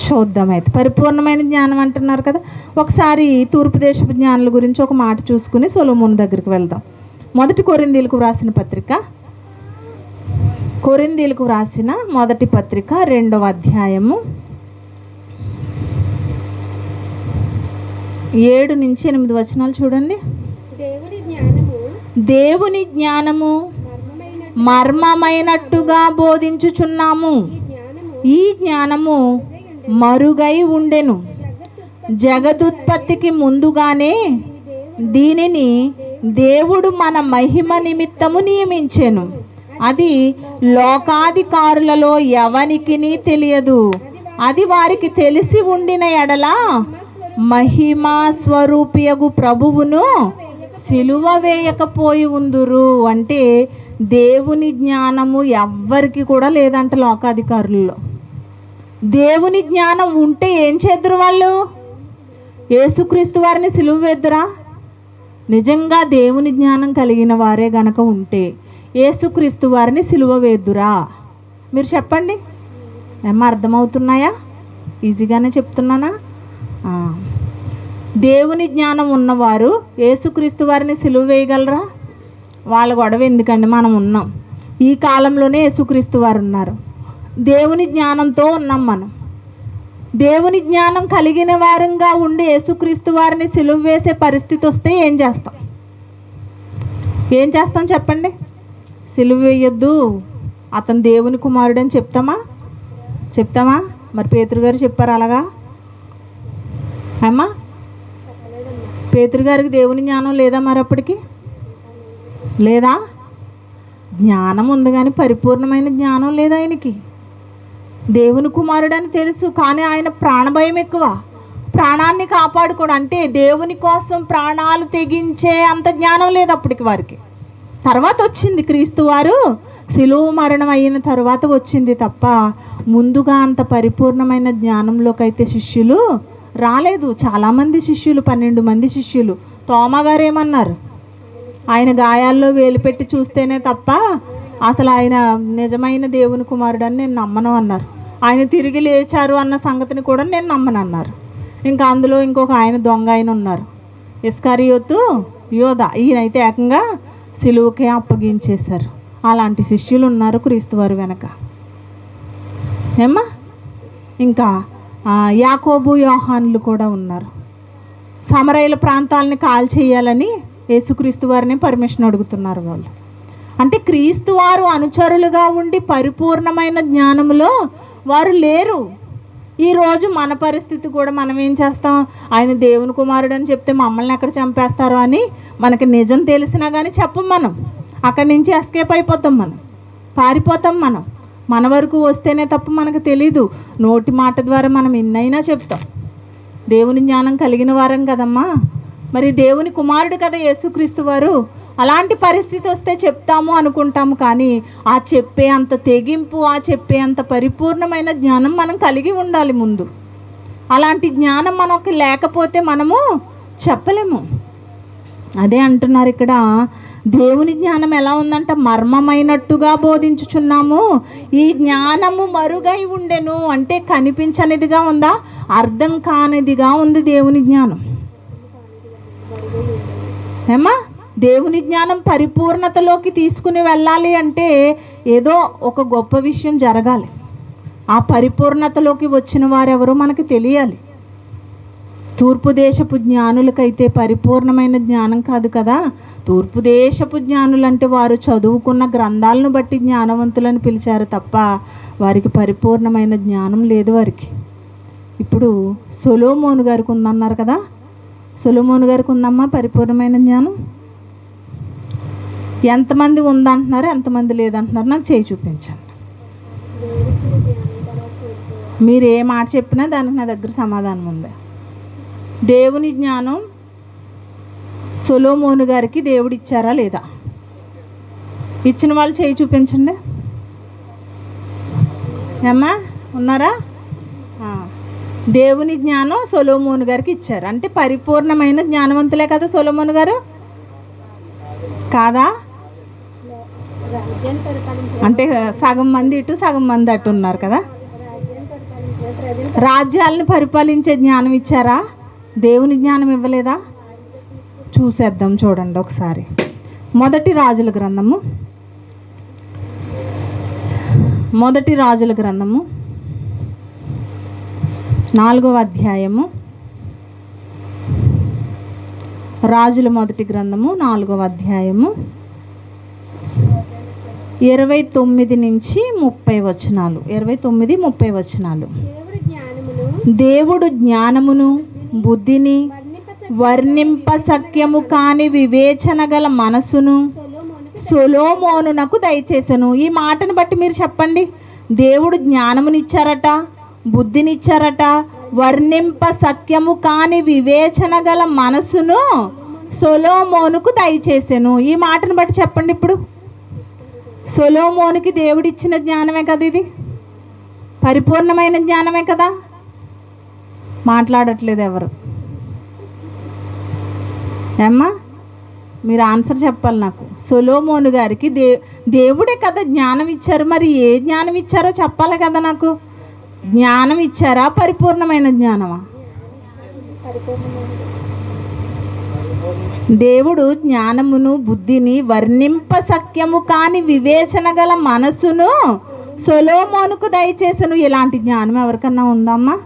చూద్దాం. అయితే పరిపూర్ణమైన జ్ఞానం అంటున్నారు కదా, ఒకసారి తూర్పు దేశపు జ్ఞానుల గురించి ఒక మాట చూసుకుని సొలొమోను దగ్గరికి వెళ్దాం. 1 కొరింథీయులకు వ్రాసిన పత్రిక కొరింథీయులకు వ్రాసిన మొదటి పత్రిక 2వ అధ్యాయము 7 నుంచి 8 వచనాలు చూడండి. దేవుని జ్ఞానము మర్మమైనట్టుగా బోధించుచున్నాము. ఈ జ్ఞానము మరుగై ఉండెను. జగదుత్పత్తికి ముందుగానే దీనిని దేవుడు మన మహిమ నిమిత్తము నియమించెను. అది లోకాధికారులలో ఎవనికిని తెలియదు. అది వారికి తెలిసి ఉండిన ఎడల మహిమా స్వరూపియగు ప్రభువును సిలువ వేయకపోయి ఉందురు. అంటే దేవుని జ్ఞానము ఎవ్వరికి కూడా లేదంట లోకాధికారుల్లో. దేవుని జ్ఞానం ఉంటే ఏం చేద్దరు వాళ్ళు? యేసుక్రీస్తు వారిని సిలువ వేద్దురా? నిజంగా దేవుని జ్ఞానం కలిగిన వారే గనక ఉంటే యేసుక్రీస్తు వారిని సిలువ వేద్దురా? మీరు చెప్పండి. ఏమో అర్థమవుతున్నాయా? ఈజీగానే చెప్తున్నానా? దేవుని జ్ఞానం ఉన్నవారు యేసుక్రీస్తు వారిని సిలువ వేయగలరా? వాళ్ళ గొడవ ఎందుకండి, మనం ఉన్నాం. ఈ కాలంలోనే యేసుక్రీస్తు వారు ఉన్నారు. దేవుని జ్ఞానంతో ఉన్నాం మనం. దేవుని జ్ఞానం కలిగిన వారంగా ఉండి యేసుక్రీస్తు వారిని సిలువ వేసే పరిస్థితి వస్తే ఏం చేస్తాం? ఏం చేస్తాం చెప్పండి? సిలువ వేయొద్దు, అతను దేవుని కుమారుడు అని చెప్తామా? మరి పేతురు గారు చెప్పారు అలాగా? అమ్మా, పేతురు గారికి దేవుని జ్ఞానం లేదా? మరి అప్పటికి లేదా? జ్ఞానం ఉంది కానీ పరిపూర్ణమైన జ్ఞానం లేదు ఆయనకి. దేవుని కుమారుడు అని తెలుసు, కానీ ఆయన ప్రాణభయం ఎక్కువ. ప్రాణాన్ని కాపాడుకోవడం అంటే దేవుని కోసం ప్రాణాలు తెగించే అంత జ్ఞానం లేదు అప్పటికి వారికి. తర్వాత వచ్చింది క్రీస్తు వారు శిలువ మరణం అయిన తర్వాత వచ్చింది తప్ప ముందుగా అంత పరిపూర్ణమైన జ్ఞానంలోకి అయితే శిష్యులు రాలేదు. చాలామంది శిష్యులు, 12 మంది శిష్యులు. తోమా గారు ఏమన్నారు? ఆయన గాయాల్లో వేలు పెట్టి చూస్తేనే తప్ప అసలు ఆయన నిజమైన దేవుని కుమారుడు అని నేను నమ్మను అన్నారు. ఆయన తిరిగి లేచారు అన్న సంగతిని కూడా నేను నమ్మను అన్నారు. ఇంకా అందులో ఇంకొక ఆయన దొంగ ఆయన ఉన్నారు, ఇస్కరియోతు యోధ. ఈయనైతే ఏకంగా సిలువకే అప్పగించేశారు. అలాంటి శిష్యులు ఉన్నారు క్రీస్తు వారు వెనక. ఏమ్మా, ఇంకా యాకోబు యోహానులు కూడా ఉన్నారు. సమరయుల ప్రాంతాలని కాల్చేయాలని యేసుక్రీస్తు వారిని పర్మిషన్ అడుగుతున్నారు వాళ్ళు. అంటే క్రీస్తు వారు అనుచరులుగా ఉండి పరిపూర్ణమైన జ్ఞానంలో వారు లేరు. ఈరోజు మన పరిస్థితి కూడా మనం ఏం చేస్తాం? ఆయన దేవుని కుమారుడు అని చెప్తే మమ్మల్ని ఎక్కడ చంపేస్తారో అని మనకి నిజం తెలిసినా కానీ చెప్పం. మనం అక్కడి నుంచి ఎస్కేప్ అయిపోతాం, మనం పారిపోతాం. మన వరకు వస్తేనే తప్ప మనకు తెలీదు. నోటి మాట ద్వారా మనం ఎన్నైనా చెప్తాం. దేవుని జ్ఞానం కలిగిన వారం కదమ్మా, మరి దేవుని కుమారుడు కదా యేసుక్రీస్తు వారు. అలాంటి పరిస్థితి వస్తే చెప్తాము అనుకుంటాము, కానీ ఆ చెప్పే అంత తెగింపు, ఆ చెప్పే అంత పరిపూర్ణమైన జ్ఞానం మనం కలిగి ఉండాలి ముందు. అలాంటి జ్ఞానం మనకు లేకపోతే మనము చెప్పలేము. అదే అంటున్నారు ఇక్కడ, దేవుని జ్ఞానం ఎలా ఉందంట? మర్మమైనట్టుగా బోధించుచున్నాము. ఈ జ్ఞానము మరుగై ఉండెను. అంటే కనిపించనిదిగా ఉందా? అర్థం కానిదిగా ఉంది దేవుని జ్ఞానం. ఏమా, దేవుని జ్ఞానం పరిపూర్ణతలోకి తీసుకుని వెళ్ళాలి అంటే ఏదో ఒక గొప్ప విషయం జరగాలి. ఆ పరిపూర్ణతలోకి వచ్చిన వారెవరో మనకు తెలియాలి. తూర్పు దేశపు జ్ఞానులకైతే పరిపూర్ణమైన జ్ఞానం కాదు కదా. తూర్పు దేశపు జ్ఞానులు అంటే వారు చదువుకున్న గ్రంథాలను బట్టి జ్ఞానవంతులని పిలిచారు తప్ప వారికి పరిపూర్ణమైన జ్ఞానం లేదు వారికి. ఇప్పుడు సొలొమోను గారికి ఉందన్నారు కదా. సొలొమోను గారికి ఉందమ్మా పరిపూర్ణమైన జ్ఞానం? ఎంతమంది ఉందంటున్నారు, ఎంతమంది లేదంటున్నారు? నాకు చేయి చూపించండి. మీరు ఏ మాట చెప్పినా దానికి నా దగ్గర సమాధానం ఉంది. దేవుని జ్ఞానం సొలొమోను గారికి దేవుడు ఇచ్చారా లేదా? ఇచ్చిన వాళ్ళు చేయి చూపించండి. ఏమ్మా ఉన్నారా? దేవుని జ్ఞానం సొలొమోను గారికి ఇచ్చారు. అంటే పరిపూర్ణమైన జ్ఞానవంతులే కదా సొలొమోను గారు, కాదా? అంటే సగం మంది ఇటు సగం మంది అటు ఉన్నారు కదా. రాజ్యాలను పరిపాలించే జ్ఞానం ఇచ్చారా? దేవుని జ్ఞానం ఇవ్వలేదా? చూసేద్దాం, చూడండి ఒకసారి. మొదటి రాజుల గ్రంథము మొదటి రాజుల గ్రంథము 4వ అధ్యాయము. రాజుల మొదటి గ్రంథము 4వ అధ్యాయము 29 నుంచి 30 వచనాలు. 29, 30 వచనాలు. దేవుడు జ్ఞానమును బుద్ధిని వర్ణింప సఖ్యము కాని వివేచన గల మనసును సొలొమోనునకు దయచేసెను. ఈ మాటను బట్టి మీరు చెప్పండి. దేవుడు జ్ఞానమునిచ్చారట, బుద్ధినిచ్చారట, వర్ణింప సఖ్యము కాని వివేచన గల మనసును సొలొమోనుకు దయచేసెను. ఈ మాటను బట్టి చెప్పండి. ఇప్పుడు సొలొమోనుకి దేవుడిచ్చిన జ్ఞానమే కదా ఇది, పరిపూర్ణమైన జ్ఞానమే కదా. మాట్లాడట్లేదు ఎవరు. ఏమ్మా, మీరు ఆన్సర్ చెప్పాలి నాకు. సొలొమోను గారికి దేవుడే కదా జ్ఞానం ఇచ్చారు. మరి ఏ జ్ఞానం ఇచ్చారో చెప్పాలి కదా నాకు. జ్ఞానం ఇచ్చారా, పరిపూర్ణమైన జ్ఞానమా? దేవుడు జ్ఞానమును బుద్ధిని వర్ణింప సఖ్యము కాని వివేచన గల మనసును సొలొమోనుకు దయచేసెను. ఇలాంటి జ్ఞానం ఎవరికన్నా ఉందమ్మా?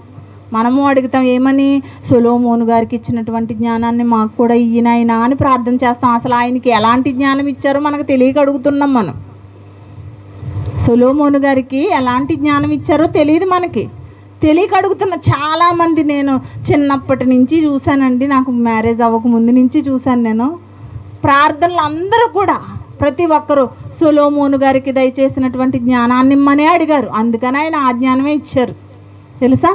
మనము అడుగుతాం ఏమని, సొలొమోను గారికి ఇచ్చినటువంటి జ్ఞానాన్ని మాకు కూడా ఇయ్యనైనా అని ప్రార్థన చేస్తాం. అసలు ఆయనకి ఎలాంటి జ్ఞానం ఇచ్చారో మనకు తెలియక అడుగుతున్నాం మనం. సొలొమోను గారికి ఎలాంటి జ్ఞానం ఇచ్చారో తెలియదు మనకి, తెలియక అడుగుతున్న చాలామంది. నేను చిన్నప్పటి నుంచి చూశానండి, నాకు మ్యారేజ్ అవ్వక ముందు నుంచి చూశాను నేను. ప్రార్థనలు అందరూ కూడా ప్రతి ఒక్కరూ సొలొమోను గారికి దయచేసినటువంటి జ్ఞానాన్ని ఇమ్మనే అడిగారు. అందుకని ఆయన ఆ జ్ఞానమే ఇచ్చారు. తెలుసా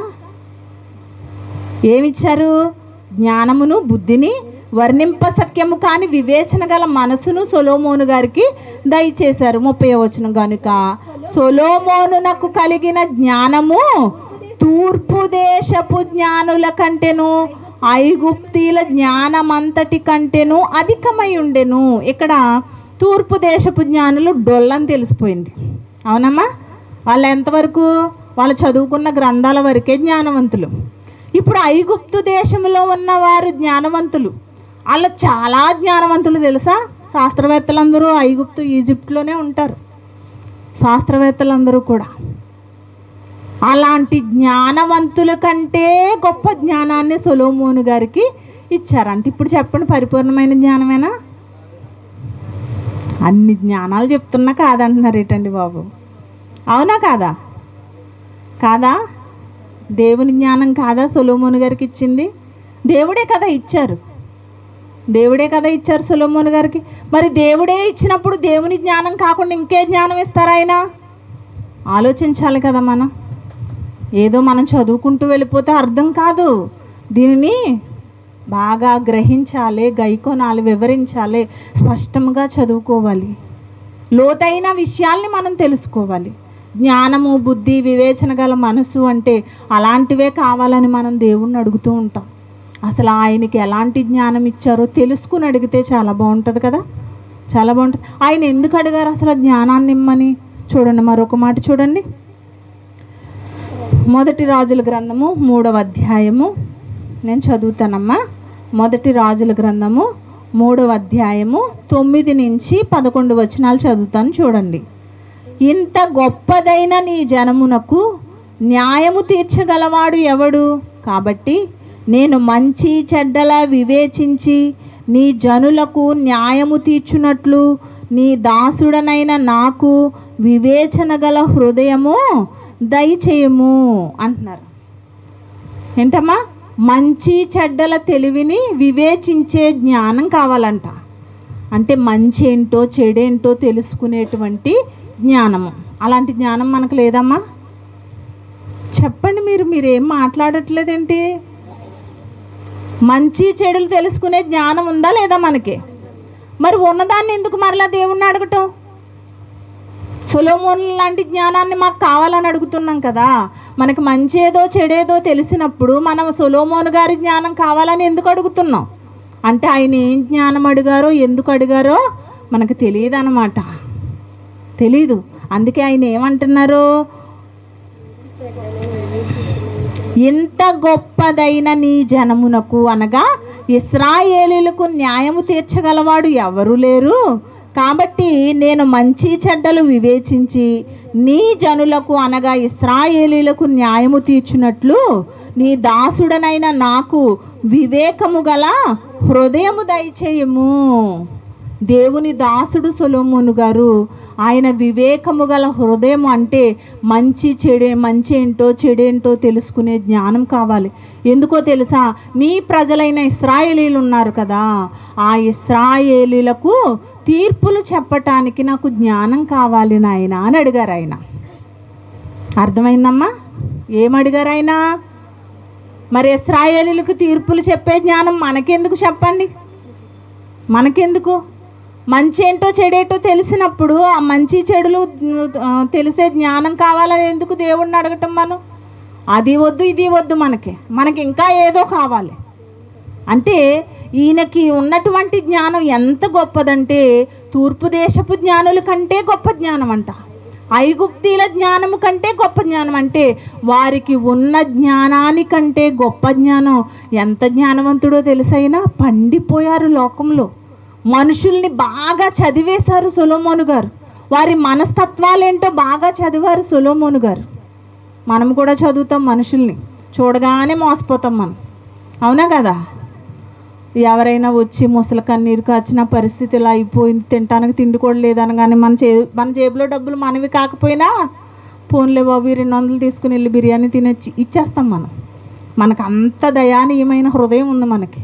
ఏమిచ్చారు? జ్ఞానమును బుద్ధిని వర్ణింప సఖ్యము కాని వివేచన గల మనసును సొలొమోను గారికి దయచేశారు. 30వ వచనం. గనుక సొలొమోనునకు కలిగిన జ్ఞానము తూర్పు దేశపు జ్ఞానుల కంటెను ఐగుప్తీల జ్ఞానమంతటి కంటెను అధికమై ఉండెను. ఇక్కడ తూర్పు దేశపు జ్ఞానులు డొల్లని తెలిసిపోయింది. అవునమ్మా? వాళ్ళు ఎంతవరకు? వాళ్ళు చదువుకున్న గ్రంథాల వరకే జ్ఞానవంతులు. ఇప్పుడు ఐగుప్తు దేశంలో ఉన్నవారు జ్ఞానవంతులు. వాళ్ళు చాలా జ్ఞానవంతులు తెలుసా? శాస్త్రవేత్తలందరూ ఐగుప్తు ఈజిప్ట్లోనే ఉంటారు, శాస్త్రవేత్తలందరూ కూడా. అలాంటి జ్ఞానవంతుల కంటే గొప్ప జ్ఞానాన్ని సొలొమోను గారికి ఇచ్చారంటే ఇప్పుడు చెప్పండి, పరిపూర్ణమైన జ్ఞానమేనా? అన్ని జ్ఞానాలు చెప్తున్నా కాదంటున్నారు ఏంటండి బాబు? అవునా కాదా? కాదా? దేవుని జ్ఞానం కాదా సొలొమోను గారికి ఇచ్చింది? దేవుడే కదా ఇచ్చారు, దేవుడే కదా ఇచ్చారు సొలొమోను గారికి. మరి దేవుడే ఇచ్చినప్పుడు దేవుని జ్ఞానం కాకుండా ఇంకే జ్ఞానం ఇస్తారా ఆయన? ఆలోచించాలి కదా మనం. ఏదో మనం చదువుకుంటూ వెళ్ళిపోతే అర్థం కాదు. దీనిని బాగా గ్రహించాలి, గైకొనాలి, వివరించాలి, స్పష్టంగా చదువుకోవాలి, లోతైన విషయాల్ని మనం తెలుసుకోవాలి. జ్ఞానము బుద్ధి వివేచన గల మనసు అంటే అలాంటివే కావాలని మనం దేవుణ్ణి అడుగుతూ ఉంటాం. అసలు ఆయనకి ఎలాంటి జ్ఞానం ఇచ్చారో తెలుసుకుని అడిగితే చాలా బాగుంటుంది కదా, చాలా బాగుంటుంది. ఆయన ఎందుకు అడిగారు అసలు జ్ఞానాన్ని ఇమ్మని? చూడండి, మరొక మాట చూడండి. మొదటి రాజుల గ్రంథము 3వ అధ్యాయము నేను చదువుతానమ్మా. మొదటి రాజుల గ్రంథము 3వ అధ్యాయము 9 నుంచి 11 వచనాలు చదువుతాను. చూడండి. ఇంత గొప్పదైన నీ జనమునకు న్యాయము తీర్చగలవాడు ఎవడు? కాబట్టి నేను మంచి చెడ్డల వివేచించి నీ జనులకు న్యాయము తీర్చునట్లు నీ దాసుడనైన నాకు వివేచన గల హృదయము దయచేయము అంటున్నారు. ఏంటమ్మా? మంచి చెడ్డల తెలివిని వివేచించే జ్ఞానం కావాలంట. అంటే మంచి ఏంటో చెడేంటో తెలుసుకునేటువంటి జ్ఞానము. అలాంటి జ్ఞానం మనకు లేదమ్మా? చెప్పండి. మీరేం మాట్లాడట్లేదేంటి? మంచి చెడులు తెలుసుకునే జ్ఞానం ఉందా లేదా మనకి? మరి ఉన్నదాన్ని ఎందుకు మరలా దేవుణ్ణి అడగటం? సొలొమోను లాంటి జ్ఞానాన్ని మాకు కావాలని అడుగుతున్నాం కదా. మనకి మంచేదో చెడేదో తెలిసినప్పుడు మనం సొలొమోను గారి జ్ఞానం కావాలని ఎందుకు అడుగుతున్నాం? అంటే ఆయన ఏం జ్ఞానం అడిగారో ఎందుకు అడిగారో మనకు తెలియదు అన్నమాట, తెలీదు. అందుకే ఆయన ఏమంటున్నారు? ఇంత గొప్పదైన నీ జనమునకు అనగా ఇశ్రాయేలీయులకు న్యాయము తీర్చగలవాడు ఎవరు లేరు. కాబట్టి నేను మంచి చెడ్డలు వివేచించి నీ జనులకు అనగా ఇశ్రాయేలీలకు న్యాయము తీర్చున్నట్లు నీ దాసుడనైన నాకు వివేకము గల హృదయము దయచేయము. దేవుని దాసుడు సొలొమోను గారు, ఆయన వివేకము గల హృదయం అంటే మంచి ఏంటో చెడేంటో తెలుసుకునే జ్ఞానం కావాలి. ఎందుకో తెలుసా? నీ ప్రజలైన ఇశ్రాయేలీలు ఉన్నారు కదా, ఆ ఇశ్రాయేలీలకు తీర్పులు చెప్పటానికి నాకు జ్ఞానం కావాలి నాయన అని అడిగారు ఆయన. అర్థమైందమ్మా? ఏమడిగారు ఆయన? మరి ఇశ్రాయేలీలకు తీర్పులు చెప్పే జ్ఞానం మనకెందుకు చెప్పండి? మనకెందుకు? మంచి ఏంటో చెడేటో తెలిసినప్పుడు ఆ మంచి చెడులు తెలిసే జ్ఞానం కావాలని ఎందుకు దేవుణ్ణి అడగటం? మనం అది వద్దు ఇది వద్దు, మనకి ఇంకా ఏదో కావాలి. అంటే ఈయనకి ఉన్నటువంటి జ్ఞానం ఎంత గొప్పదంటే తూర్పు దేశపు జ్ఞానుల కంటే గొప్ప జ్ఞానం అంట. ఐగుప్తీల జ్ఞానము కంటే గొప్ప జ్ఞానం. అంటే వారికి ఉన్న జ్ఞానానికంటే గొప్ప జ్ఞానం. ఎంత జ్ఞానవంతుడో తెలుసైనా? పండిపోయారు లోకంలో. మనుషుల్ని బాగా చదివేశారు సొలొమోను గారు. వారి మనస్తత్వాలేంటో బాగా చదివారు సొలొమోను గారు. మనం కూడా చదువుతాం, మనుషుల్ని చూడగానే మోసపోతాం మనం, అవునా కదా? ఎవరైనా వచ్చి ముసలి కన్నీరు కాచిన పరిస్థితి ఇలా అయిపోయింది, తినడానికి తిండి కూడా లేదనగానే మన జేబులో డబ్బులు మనవి కాకపోయినా పోన్లే బాబు 200 తీసుకుని వెళ్ళి బిర్యానీ తినచ్చి ఇచ్చేస్తాం మనం. మనకు అంత దయానీయమైన హృదయం ఉంది మనకి.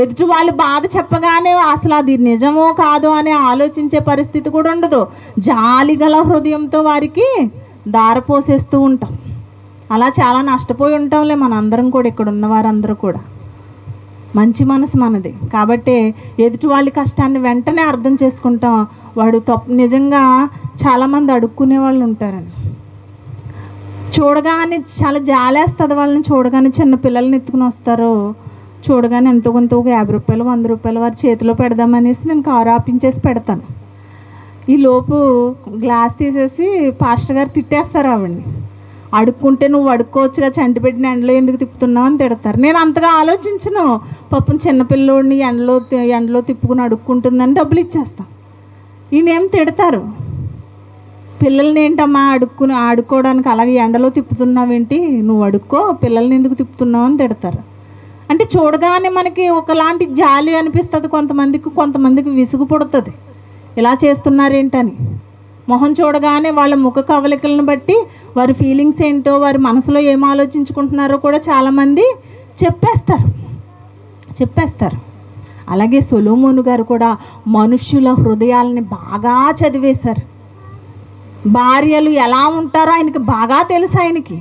ఎదుటి వాళ్ళు బాధ చెప్పగానే అసలు అది నిజమో కాదో అని ఆలోచించే పరిస్థితి కూడా ఉండదు. జాలి గల హృదయంతో వారికి దారపోసేస్తూ ఉంటాం. అలా చాలా నష్టపోయి ఉంటాంలే మనందరం కూడా, ఇక్కడ ఉన్న వారందరూ కూడా. మంచి మనసు మనది కాబట్టి ఎదుటి వాళ్ళ కష్టాన్ని వెంటనే అర్థం చేసుకుంటాం. వాడు నిజంగా చాలామంది అడుక్కునే వాళ్ళు ఉంటారని చూడగానే చాలా జాలేస్తుంది. వాళ్ళని చూడగానే చిన్న పిల్లల్ని ఎత్తుకుని వస్తారు, చూడగానే ఎంతో కొంత ఒక 50 రూపాయలు 100 రూపాయలు వారి చేతిలో పెడదామనేసి నేను కారు ఆపించేసి పెడతాను. ఈ లోపు గ్లాస్ తీసేసి పాస్టర్ గారు తిట్టేస్తారు ఆవిడ్ని. అడుక్కుంటే నువ్వు అడుక్కోవచ్చుగా, చంటి పెట్టిన ఎండలో ఎందుకు తిప్పుతున్నావు అని తిడతారు. నేను అంతగా ఆలోచించను. పాపం చిన్నపిల్లోడిని ఎండలో తిప్పుకుని అడుక్కుంటుందని డబ్బులు ఇచ్చేస్తాం. ఈయనేం తిడతారు, పిల్లల్ని ఏంటమ్మా ఆడుకోవడానికి అలాగే ఎండలో తిప్పుతున్నావేంటి, నువ్వు అడుక్కో, పిల్లల్ని ఎందుకు తిప్పుతున్నావు అని తిడతారు. అంటే చూడగానే మనకి ఒకలాంటి జాలి అనిపిస్తుంది కొంతమందికి విసుగు పుడుతుంది, ఇలా చేస్తున్నారేంటని. మొహం చూడగానే వాళ్ళ ముఖ కవలికలను బట్టి వారి ఫీలింగ్స్ ఏంటో, వారి మనసులో ఏం ఆలోచించుకుంటున్నారో కూడా చాలామంది చెప్పేస్తారు. అలాగే సొలొమోను గారు కూడా మనుష్యుల హృదయాలని బాగా చదివేశారు. భార్యలు ఎలా ఉంటారో ఆయనకి బాగా తెలుసు. ఆయనకి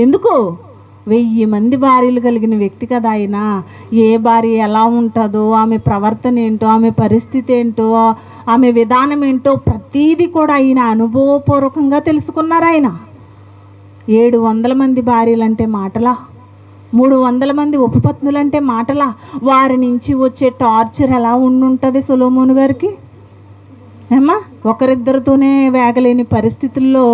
ఎందుకు? 1000 మంది భార్యలు కలిగిన వ్యక్తి కదా ఆయన. ఏ భార్య ఎలా ఉంటుందో, ఆమె ప్రవర్తన ఏంటో, ఆమె పరిస్థితి ఏంటో, ఆమె విధానం ఏంటో ప్రతీది కూడా ఆయన అనుభవపూర్వకంగా తెలుసుకున్నారు. ఆయన 700 మంది భార్యలంటే మాటలా, 300 మంది ఉపపత్నులంటే మాటలా, వారి నుంచి వచ్చే టార్చర్ ఎలా ఉండుంటుంది సొలొమోను గారికి? ఏమా ఒకరిద్దరితోనే వేగలేని పరిస్థితుల్లో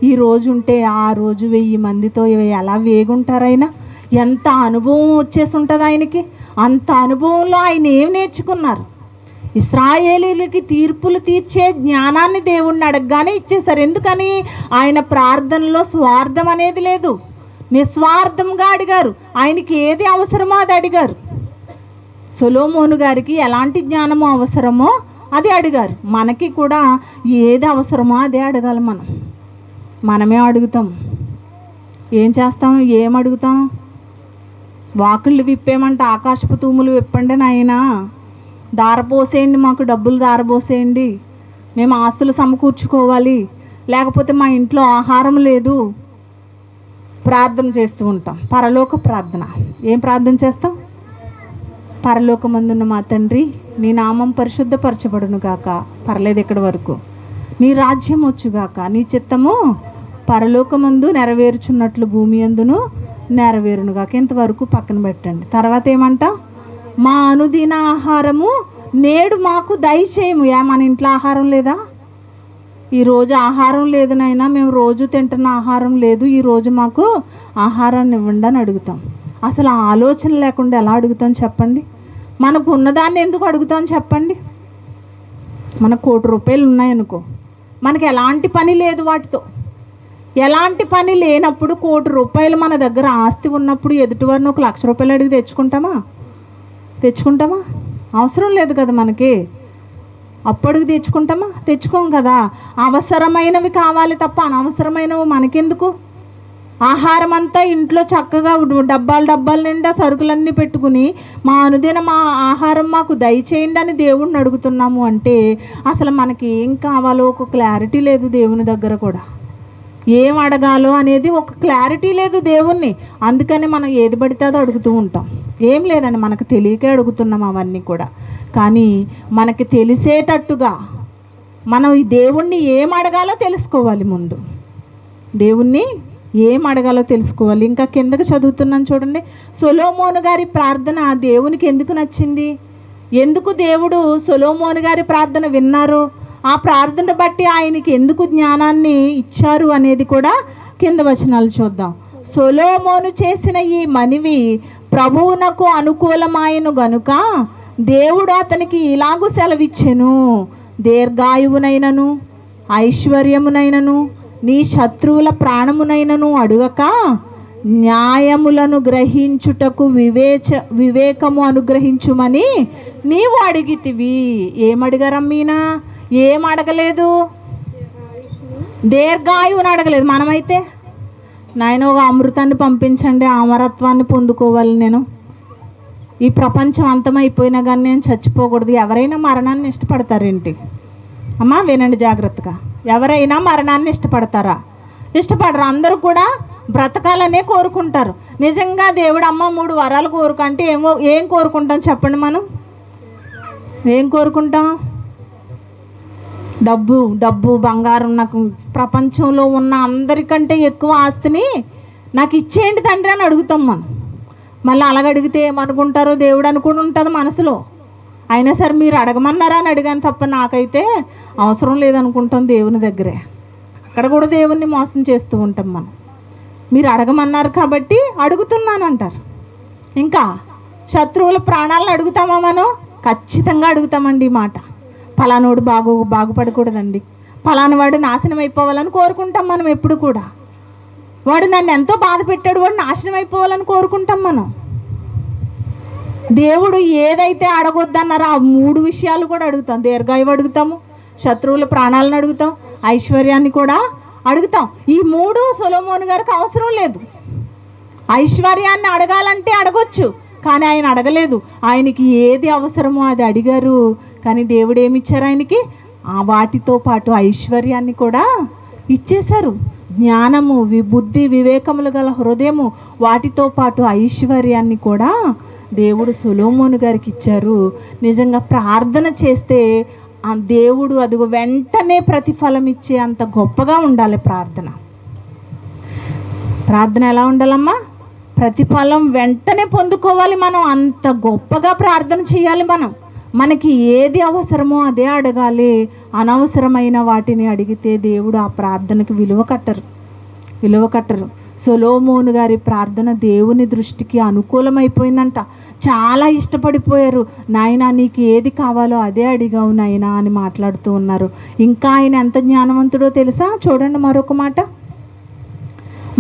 ఈ రోజు ఉంటే ఆ రోజు 1000 మందితో ఎలా వేగుంటారైనా? ఎంత అనుభవం వచ్చేసి ఉంటుంది ఆయనకి. అంత అనుభవంలో ఆయన ఏం నేర్చుకున్నారు? ఇశ్రాయేలీలకి తీర్పులు తీర్చే జ్ఞానాన్ని దేవుణ్ణి అడగగానే ఇచ్చేశారు. ఎందుకని? ఆయన ప్రార్థనలో స్వార్థం అనేది లేదు, నిస్వార్థంగా అడిగారు. ఆయనకి ఏది అవసరమో అది అడిగారు. సొలొమోను గారికి ఎలాంటి జ్ఞానమో అవసరమో అది అడిగారు. మనకి కూడా ఏది అవసరమో అదే అడగాలి. మనమే అడుగుతాం. ఏం చేస్తాం? ఏం అడుగుతాం? వాకిళ్ళు విప్పేమంటే ఆకాశపు తూములు విప్పండి నాయనా, దారపోసేయండి, మాకు డబ్బులు దారపోసేయండి, మేము ఆస్తులు సమకూర్చుకోవాలి, లేకపోతే మా ఇంట్లో ఆహారం లేదు. ప్రార్థన చేస్తూ ఉంటాం, పరలోక ప్రార్థన. ఏం ప్రార్థన చేస్తాం? పరలోకమందున్న మా తండ్రి, నీ నామం పరిశుద్ధపరచబడును గాక, పర్లేదు ఇక్కడి వరకు. నీ రాజ్యం వచ్చుగాక, నీ చిత్తము పరలోకమందు నెరవేరుచున్నట్లు భూమి అందును నెరవేరును గాక. ఇంతవరకు పక్కన పెట్టండి. తర్వాత ఏమంట? మా అనుదిన ఆహారము నేడు మాకు దయచేయము. మన ఇంట్లో ఆహారం లేదా? ఈరోజు ఆహారం లేదు నాయనా, మేము రోజు తింటున్న ఆహారం లేదు, ఈరోజు మాకు ఆహారాన్ని ఇవ్వండి అని అడుగుతాం. అసలు ఆలోచన లేకుండా ఎలా అడుగుతాం చెప్పండి? మనకు ఉన్నదాన్ని ఎందుకు అడుగుతాం చెప్పండి? మనకు 1 కోటి రూపాయలు ఉన్నాయనుకో, మనకి ఎలాంటి పని లేదు వాటితో, ఎలాంటి పని లేనప్పుడు 1,00,00,000 రూపాయలు మన దగ్గర ఆస్తి ఉన్నప్పుడు ఎదుటివారిని 1,00,000 రూపాయలు అడిగి తెచ్చుకుంటామా? అవసరం లేదు కదా మనకి. అప్పటికి తెచ్చుకోం కదా. అవసరమైనవి కావాలి తప్ప అనవసరమైనవి మనకెందుకు? ఆహారం అంతా ఇంట్లో చక్కగా డబ్బాలు నిండా సరుకులన్నీ పెట్టుకుని మా ఆహారం మాకు దయచేయండి అని దేవుణ్ణి అడుగుతున్నాము అంటే అసలు మనకి ఏం కావాలో ఒక క్లారిటీ లేదు. దేవుని దగ్గర కూడా ఏం అడగాలో అనేది ఒక క్లారిటీ లేదు దేవుణ్ణి. అందుకని మనం ఏది పడితే అది అడుగుతూ ఉంటాం. ఏం లేదండి, మనకు తెలియకే అడుగుతున్నాం అవన్నీ కూడా. కానీ మనకి తెలిసేటట్టుగా మనం ఈ దేవుణ్ణి ఏం అడగాలో తెలుసుకోవాలి. ముందు దేవుణ్ణి ఏం అడగాలో తెలుసుకోవాలి. ఇంకా కిందకి చదువుతున్నాను చూడండి. సొలొమోను గారి ప్రార్థన దేవునికి ఎందుకు నచ్చింది? ఎందుకు దేవుడు సొలొమోను గారి ప్రార్థన విన్నారు? ఆ ప్రార్థన బట్టి ఆయనకి ఎందుకు జ్ఞానాన్ని ఇచ్చారు అనేది కూడా కింద వచనాలు చూద్దాం. సొలొమోను చేసిన ఈ మనవి ప్రభువునకు అనుకూలమాయను గనుక దేవుడు అతనికి ఇలాగూ సెలవిచ్చెను, దీర్ఘాయువునైనను ఐశ్వర్యమునైనను నీ శత్రువుల ప్రాణమునైనను అడుగక న్యాయములను గ్రహించుటకు వివేకము అనుగ్రహించుమని నీవు అడిగితివి. ఏమడిగారమ్మీనా? ఏం అడగలేదు, దీర్ఘాయువుని అడగలేదు. మనమైతే నాయన ఒక అమృతాన్ని పంపించండి, అమరత్వాన్ని పొందుకోవాలి, నేను ఈ ప్రపంచం అంతమైపోయినా కానీ నేను చచ్చిపోకూడదు. ఎవరైనా మరణాన్ని ఇష్టపడతారేంటి అమ్మా? వినండి జాగ్రత్తగా. ఎవరైనా మరణాన్ని ఇష్టపడతారా? ఇష్టపడరు. అందరూ కూడా బ్రతకాలనే కోరుకుంటారు. నిజంగా దేవుడు అమ్మ 3 వరాలు కోరుకుంటే ఏం కోరుకుంటాం చెప్పండి? మనం ఏం కోరుకుంటాం? డబ్బు బంగారం, నాకు ప్రపంచంలో ఉన్న అందరికంటే ఎక్కువ ఆస్తిని నాకు ఇచ్చేయండి తండ్రి అని అడుగుతాం మనం. మళ్ళీ అలాగడిగితే ఏమనుకుంటారో దేవుడు అనుకుని ఉంటుంది మనసులో. అయినా సరే మీరు అడగమన్నారా అని అడిగాను తప్ప నాకైతే అవసరం లేదనుకుంటాం దేవుని దగ్గరే. అక్కడ కూడా దేవుణ్ణి మోసం చేస్తూ ఉంటాం మనం. మీరు అడగమన్నారు కాబట్టి అడుగుతున్నానంటారు. ఇంకా శత్రువుల ప్రాణాలను అడుగుతామా మనం? ఖచ్చితంగా అడుగుతామండి ఈ మాట. ఫలానోడు బాగుపడకూడదండి, ఫలానా వాడు నాశనం అయిపోవాలని కోరుకుంటాం మనం. ఎప్పుడు కూడా వాడు నన్ను ఎంతో బాధ పెట్టాడు, వాడు నాశనం అయిపోవాలని కోరుకుంటాం మనం. దేవుడు ఏదైతే అడగొద్దన్నారో ఆ 3 విషయాలు కూడా అడుగుతాం. దీర్ఘాయువు అడుగుతాము, శత్రువుల ప్రాణాలను అడుగుతాం, ఐశ్వర్యాన్ని కూడా అడుగుతాం. ఈ 3 సొలొమోను గారికి అవసరం లేదు. ఐశ్వర్యాన్ని అడగాలంటే అడగొచ్చు, కానీ ఆయన అడగలేదు. ఆయనకి ఏది అవసరమో అది అడిగారు. కానీ దేవుడు ఏమి ఇచ్చారు ఆయనకి? వాటితో పాటు ఐశ్వర్యాన్ని కూడా ఇచ్చేశారు. జ్ఞానము, బుద్ధి, వివేకములు గల హృదయము, వాటితో పాటు ఐశ్వర్యాన్ని కూడా దేవుడు సొలొమోను గారికి ఇచ్చారు. నిజంగా ప్రార్థన చేస్తే ఆ దేవుడు అదిగో వెంటనే ప్రతిఫలం ఇచ్చే అంత గొప్పగా ఉండాలి ప్రార్థన. ప్రార్థన ఎలా ఉండాలమ్మా? ప్రతిఫలం వెంటనే పొందుకోవాలి మనం. అంత గొప్పగా ప్రార్థన చేయాలి మనం. మనకి ఏది అవసరమో అదే అడగాలి. అనవసరమైన వాటిని అడిగితే దేవుడు ఆ ప్రార్థనకి విలువ కట్టరు. సొలొమోను గారి ప్రార్థన దేవుని దృష్టికి అనుకూలమైపోయిందంట. చాలా ఇష్టపడిపోయారు. నాయనా నీకు ఏది కావాలో అదే అడిగావు నాయనా అని మాట్లాడుతూ ఉన్నారు. ఇంకా ఆయన ఎంత జ్ఞానవంతుడో తెలుసా? చూడండి మరొక మాట.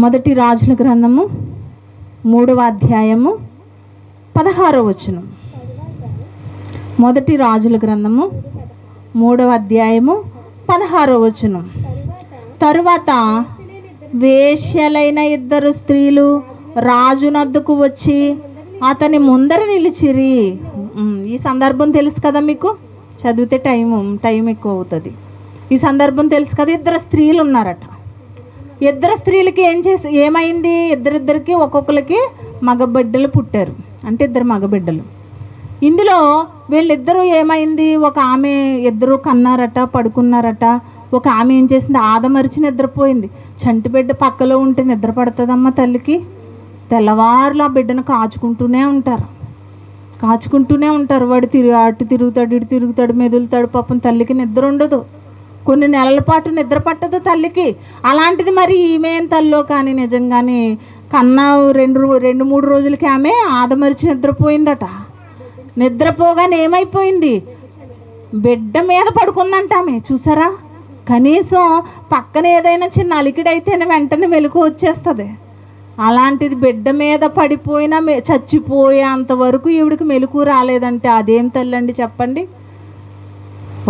1 రాజుల గ్రంథము 3వ అధ్యాయము 16వ వచనం. 1 రాజుల గ్రంథము 3వ అధ్యాయము 16వ వచనం. తరువాత వేశ్యలైన 2 స్త్రీలు రాజునద్దుకు వచ్చి అతని ముందర నిలిచిరి. ఈ సందర్భం తెలుసు కదా మీకు? చదివితే టైం ఎక్కువ అవుతుంది. ఈ సందర్భం తెలుసు కదా? 2 స్త్రీలు ఉన్నారట. 2 స్త్రీలకి ఏమైంది? ఇద్దరికి ఒక్కొక్కరికి మగబిడ్డలు పుట్టారు. అంటే 2 మగబిడ్డలు. ఇందులో వీళ్ళిద్దరూ ఏమైంది? ఒక ఆమె 2 కన్నారట, పడుకున్నారట. ఒక ఆమె ఏం చేసింది? ఆదమరిచి నిద్రపోయింది. చంటి బిడ్డ పక్కలో ఉంటే నిద్ర పడుతుందమ్మా తల్లికి. తెల్లవారులు ఆ బిడ్డను కాచుకుంటూనే ఉంటారు. వాడు అటు తిరుగుతాడు, ఇటు తిరుగుతాడు, మెదులుతాడు. పాపం తల్లికి నిద్ర ఉండదు. కొన్ని నెలల పాటు నిద్ర పట్టదు తల్లికి. అలాంటిది మరి ఈమెం తల్లో కానీ నిజంగానే కన్నా 2-3 రోజులకి ఆమె ఆదమరిచి నిద్రపోయిందట. నిద్రపోగానే ఏమైపోయింది? బిడ్డ మీద పడుకుందంట ఆమె. చూసారా? కనీసం పక్కన ఏదైనా చిన్న అలికిడైతేనే వెంటనే మెలకు వచ్చేస్తుంది. అలాంటిది బిడ్డ మీద పడిపోయినా చచ్చిపోయే అంతవరకు ఈవిడికి మెలకు రాలేదంటే అదేం తల్లి అండి చెప్పండి?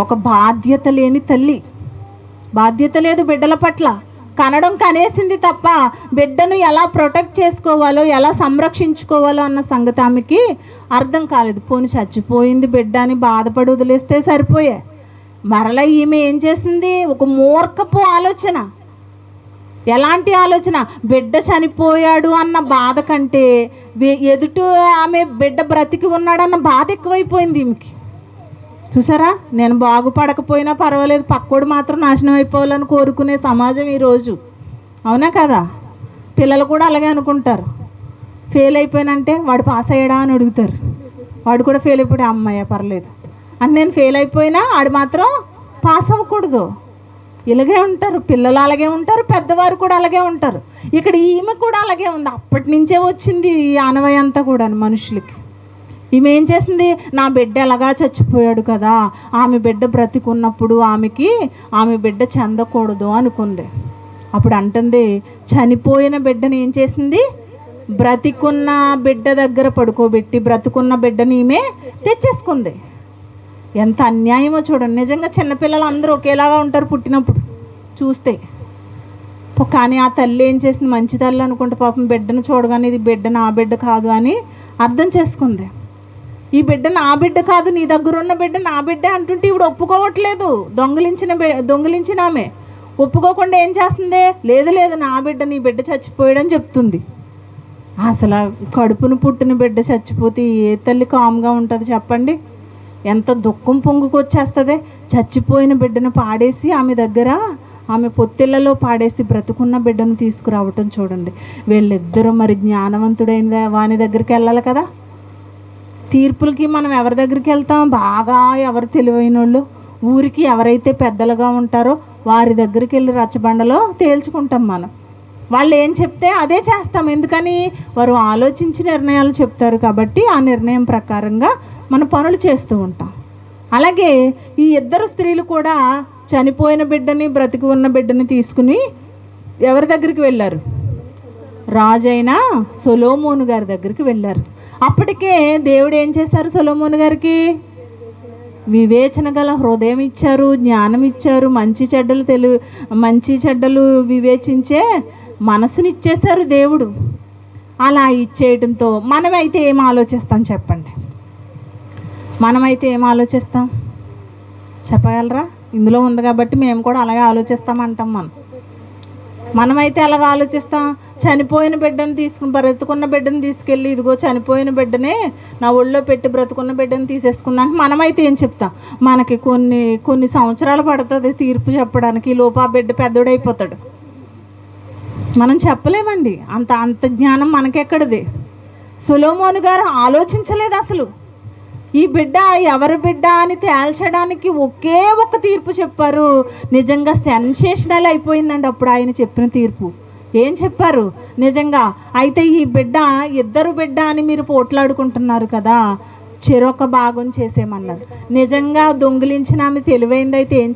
ఒక బాధ్యత లేని తల్లి. బాధ్యత లేదు బిడ్డల పట్ల. కనడం కనేసింది తప్ప బిడ్డను ఎలా ప్రొటెక్ట్ చేసుకోవాలో, ఎలా సంరక్షించుకోవాలో అన్న సంగతి ఆమెకి అర్థం కాలేదు. పోని చచ్చిపోయింది బిడ్డ అని బాధపడి వదిలేస్తే సరిపోయే. మరలా ఈమె ఏం చేసింది? ఒక మూర్ఖపు ఆలోచన. ఎలాంటి ఆలోచన? బిడ్డ చనిపోయాడు అన్న బాధ కంటే ఎదుట ఆమె బిడ్డ బ్రతికి ఉన్నాడన్న బాధ ఎక్కువైపోయింది ఈమెకి. చూసారా? నేను బాగుపడకపోయినా పర్వాలేదు, పక్కోడు మాత్రం నాశనం అయిపోవాలని కోరుకునే సమాజం ఈరోజు. అవునా కదా? పిల్లలు కూడా అలాగే అనుకుంటారు. ఫెయిల్ అయిపోయినంటే వాడు పాస్ అయ్యాడా అని అడుగుతారు. వాడు కూడా ఫెయిల్ అయిపోయాడు, అమ్మాయ పర్లేదు అని. నేను ఫెయిల్ అయిపోయినా వాడు మాత్రం పాస్ అవ్వకూడదు. ఇలాగే ఉంటారు పిల్లలు, అలాగే ఉంటారు, పెద్దవారు కూడా అలాగే ఉంటారు. ఇక్కడ ఈమె కూడా అలాగే ఉంది. అప్పటి నుంచే వచ్చింది ఈ ఆనవాయి అంతా కూడా మనుషులకి. ఈమె ఏం చేసింది? నా బిడ్డ ఎలాగా చచ్చిపోయాడు కదా, ఆమె బిడ్డ బ్రతికున్నప్పుడు ఆమె బిడ్డ చెందకూడదు అనుకుంది. అప్పుడు అంటుంది, చనిపోయిన బిడ్డని ఏం చేసింది? బ్రతికున్న బిడ్డ దగ్గర పడుకోబెట్టి బ్రతుకున్న బిడ్డని ఈమె తెచ్చేసుకుంది. ఎంత అన్యాయమో చూడండి. నిజంగా చిన్నపిల్లలు అందరూ ఒకేలాగా ఉంటారు పుట్టినప్పుడు చూస్తే. కానీ ఆ తల్లి ఏం చేసింది? మంచి తల్లి అనుకుంటే పాపం బిడ్డను చూడగానే ఇది బిడ్డ నా బిడ్డ కాదు అని అర్థం చేసుకుంది. ఈ బిడ్డ నా బిడ్డ కాదు, నీ దగ్గర ఉన్న బిడ్డ నా బిడ్డ అంటుంటే ఇవిడ ఒప్పుకోవట్లేదు. దొంగిలించిన ఆమె ఒప్పుకోకుండా ఏం చేస్తుంది? లేదు లేదు నా బిడ్డ, నీ బిడ్డ చచ్చిపోయాడని చెప్తుంది. అసలు కడుపును పుట్టిన బిడ్డ చచ్చిపోతే ఏ తల్లి కామ్గా ఉంటుంది చెప్పండి? ఎంత దుఃఖం పొంగుకొచ్చేస్తుంది. చచ్చిపోయిన బిడ్డను పాడేసి ఆమె పొత్తిళ్లలో పాడేసి బ్రతుకున్న బిడ్డను తీసుకురావటం చూడండి. వీళ్ళిద్దరూ మరి జ్ఞానవంతుడైన వాని దగ్గరికి వెళ్ళాలి కదా. తీర్పులకి మనం ఎవరి దగ్గరికి వెళ్తాం? బాగా ఎవరు తెలివైన వాళ్ళు, ఊరికి ఎవరైతే పెద్దలుగా ఉంటారో వారి దగ్గరికి వెళ్ళి రచ్చబండలో తేల్చుకుంటాం మనం. వాళ్ళు ఏం చెప్తే అదే చేస్తాం. ఎందుకని? వారు ఆలోచించి నిర్ణయాలు చెప్తారు కాబట్టి ఆ నిర్ణయం ప్రకారంగా మన పనులు చేస్తూ ఉంటాం. అలాగే ఈ ఇద్దరు స్త్రీలు కూడా చనిపోయిన బిడ్డని బ్రతికి ఉన్న బిడ్డని తీసుకుని ఎవరి దగ్గరికి వెళ్ళారు? రాజైన సొలొమోను గారి దగ్గరికి వెళ్ళారు. అప్పటికే దేవుడు ఏం చేశారు? సొలొమోను గారికి వివేచన గల హృదయం ఇచ్చారు, జ్ఞానం ఇచ్చారు, మంచి చెడ్డలు వివేచించే మనసునిచ్చేశారు దేవుడు. అలా ఇచ్చేయడంతో మనమైతే ఏం ఆలోచిస్తాం చెప్పండి? మనమైతే ఏం ఆలోచిస్తాం చెప్పగలరా? ఇందులో ఉంది కాబట్టి మేము కూడా అలాగే ఆలోచిస్తామంటాం. మనమైతే అలాగ ఆలోచిస్తాం. చనిపోయిన బిడ్డను బ్రతుకున్న బిడ్డను తీసుకెళ్ళి ఇదిగో చనిపోయిన బిడ్డనే నా ఒళ్ళో పెట్టి బ్రతుకున్న బిడ్డను తీసేసుకున్నాక మనమైతే ఏం చెప్తాం? మనకి కొన్ని సంవత్సరాలు పడుతుంది తీర్పు చెప్పడానికి, లోపు ఆ బిడ్డ పెద్దోడైపోతాడు. మనం చెప్పలేమండి. అంత జ్ఞానం మనకెక్కడిది? సొలొమోను గారు ఆలోచించలేదు అసలు. ఈ బిడ్డ ఎవరి బిడ్డ అని తేల్చడానికి ఒకే ఒక తీర్పు చెప్పారు. నిజంగా సెన్సేషనల్ అయిపోయిందండి అప్పుడు ఆయన చెప్పిన తీర్పు. ఏం చెప్పారు? నిజంగా అయితే ఈ బిడ్డ ఇద్దరు బిడ్డ అని మీరు పోట్లాడుకుంటున్నారు కదా, చెరొక భాగం చేసేమన్నారు. నిజంగా దొంగిలించిన ఆమె తెలివైందైతే ఏం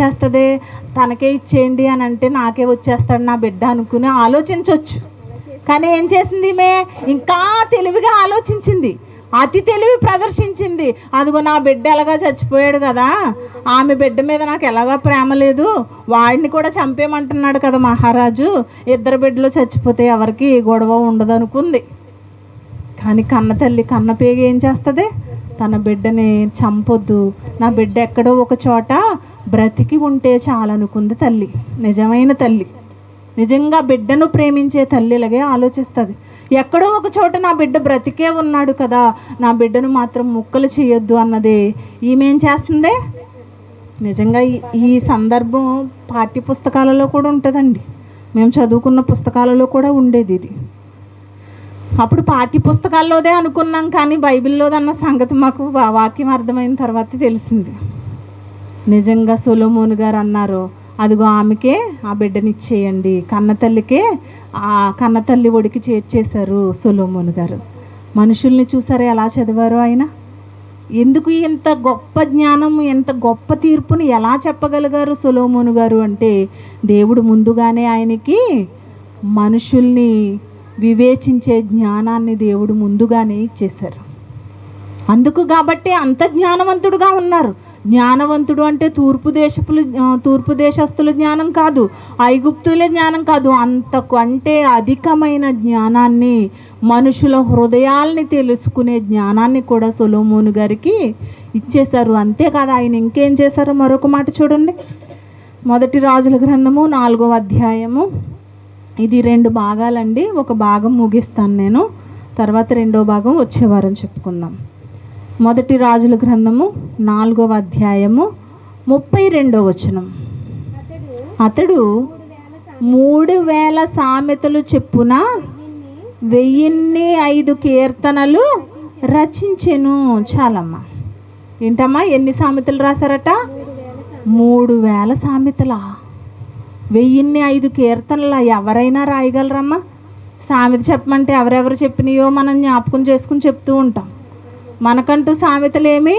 చేస్తుంది? తనకే ఇచ్చేయండి అని అంటే నాకే వచ్చేస్తాడు నా బిడ్డ అనుకుని ఆలోచించవచ్చు. కానీ ఏం చేసింది? ఈమె ఇంకా తెలివిగా ఆలోచించింది, అతి తెలివి ప్రదర్శించింది. అదిగో నా బిడ్డ ఎలాగా చచ్చిపోయాడు కదా, ఆమె బిడ్డ మీద నాకు ఎలాగా ప్రేమ లేదు, వాడిని కూడా చంపేయమంటున్నాడు కదా మహారాజు, ఇద్దరు బిడ్డలు చచ్చిపోతే ఎవరికి గొడవ ఉండదు అనుకుంది. కానీ కన్న పేగ ఏం చేస్తుంది? తన బిడ్డని చంపొద్దు, నా బిడ్డ ఎక్కడో ఒక చోట బ్రతికి ఉంటే చాలనుకుంది తల్లి. నిజమైన తల్లి, నిజంగా బిడ్డను ప్రేమించే తల్లి ఇలాగే ఆలోచిస్తుంది. ఎక్కడో ఒక చోట నా బిడ్డ బ్రతికే ఉన్నాడు కదా, నా బిడ్డను మాత్రం ముక్కలు చేయొద్దు అన్నదే ఈమెం చేస్తుంది. నిజంగా ఈ సందర్భం పాఠ్య పుస్తకాలలో కూడా ఉంటుందండి. మేము చదువుకున్న పుస్తకాలలో కూడా ఉండేది ఇది. అప్పుడు పాఠ్య పుస్తకాల్లోదే అనుకున్నాం, కానీ బైబిల్లోదన్న సంగతి మాకు వాక్యం అర్థమైన తర్వాత తెలిసింది. నిజంగా సొలొమోను గారు అన్నారు, అదిగో ఆమెకే ఆ బిడ్డనిచ్చేయండి. కన్నతల్లి ఒడికి చేర్చేశారు సొలొమోను గారు. మనుషుల్ని చూసారా ఎలా చదివారు ఆయన? ఎందుకు ఇంత గొప్ప జ్ఞానం, ఎంత గొప్ప తీర్పుని ఎలా చెప్పగలిగారు సొలొమోను గారు అంటే, దేవుడు ముందుగానే ఆయనకి మనుషుల్ని వివేచించే జ్ఞానాన్ని దేవుడు ముందుగానే ఇచ్చేశారు. అందుకు కాబట్టి అంత జ్ఞానవంతుడుగా ఉన్నారు. జ్ఞానవంతుడు అంటే తూర్పు దేశస్తుల జ్ఞానం కాదు, ఐగుప్తుల జ్ఞానం కాదు, అంతకంటే అధికమైన జ్ఞానాన్ని, మనుషుల హృదయాల్ని తెలుసుకునే జ్ఞానాన్ని కూడా సొలొమోను గారికి ఇచ్చేశారు. అంతేకాదు, ఆయన ఇంకేం చేశారో మరొక మాట చూడండి. మొదటి రాజుల గ్రంథము 4వ అధ్యాయము. ఇది 2 భాగాలండి. ఒక భాగం ముగిస్తాను నేను, తర్వాత 2వ భాగం వచ్చే వారం చెప్పుకుందాం. మొదటి రాజుల గ్రంథము 4వ అధ్యాయము 32వ వచనం. అతడు 3000 సామెతలు చెప్పున 1005 కీర్తనలు రచించెను. చాలమ్మా. ఏంటమ్మా, ఎన్ని సామెతలు రాశారట? 3000 సామెతలా? 1005 కీర్తనలా? ఎవరైనా రాయగలరమ్మా? సామెత చెప్పమంటే ఎవరెవరు చెప్పినాయో మనం జ్ఞాపకం చేసుకుని చెప్తూ ఉంటాం. మనకంటూ సామెతలు ఏమీ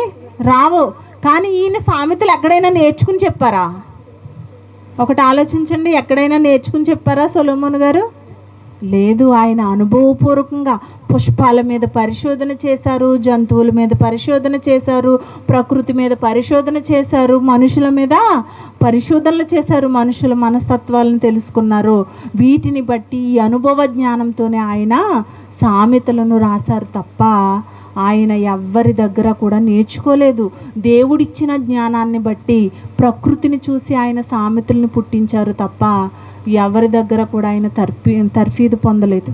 రావు. కానీ ఈయన సామెతలు ఎక్కడైనా నేర్చుకుని చెప్పారా? ఒకటి ఆలోచించండి, ఎక్కడైనా నేర్చుకుని చెప్పారా సొలొమోను గారు? లేదు. ఆయన అనుభవపూర్వకంగా పుష్పాల మీద పరిశోధన చేశారు, జంతువుల మీద పరిశోధన చేశారు, ప్రకృతి మీద పరిశోధన చేశారు, మనుషుల మీద పరిశోధనలు చేశారు, మనుషుల మనస్తత్వాలను తెలుసుకున్నారు. వీటిని బట్టి ఈ అనుభవ జ్ఞానంతోనే ఆయన సామెతలను రాశారు తప్ప ఆయన ఎవ్వరి దగ్గర కూడా నేర్చుకోలేదు. దేవుడిచ్చిన జ్ఞానాన్ని బట్టి ప్రకృతిని చూసి ఆయన సామెతల్ని పుట్టించారు తప్ప ఎవరి దగ్గర కూడా ఆయన తర్ఫీదు పొందలేదు.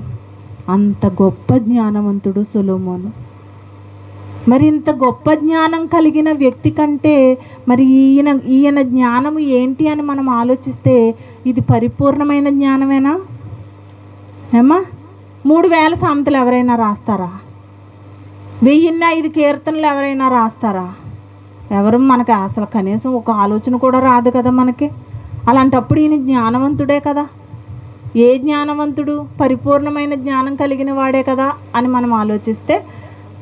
అంత గొప్ప జ్ఞానవంతుడు సొలొమోను. మరి ఇంత గొప్ప జ్ఞానం కలిగిన వ్యక్తి కంటే మరి ఈయన జ్ఞానము ఏంటి అని మనం ఆలోచిస్తే ఇది పరిపూర్ణమైన జ్ఞానమేనా? ఏమా, 3000 సామెతలు ఎవరైనా రాస్తారా? 1005 కీర్తనలు ఎవరైనా రాస్తారా? ఎవరు? మనకి అసలు కనీసం ఒక ఆలోచన కూడా రాదు కదా మనకి. అలాంటప్పుడు ఈయన జ్ఞానవంతుడే కదా. ఏ జ్ఞానవంతుడు? పరిపూర్ణమైన జ్ఞానం కలిగిన వాడే కదా అని మనం ఆలోచిస్తే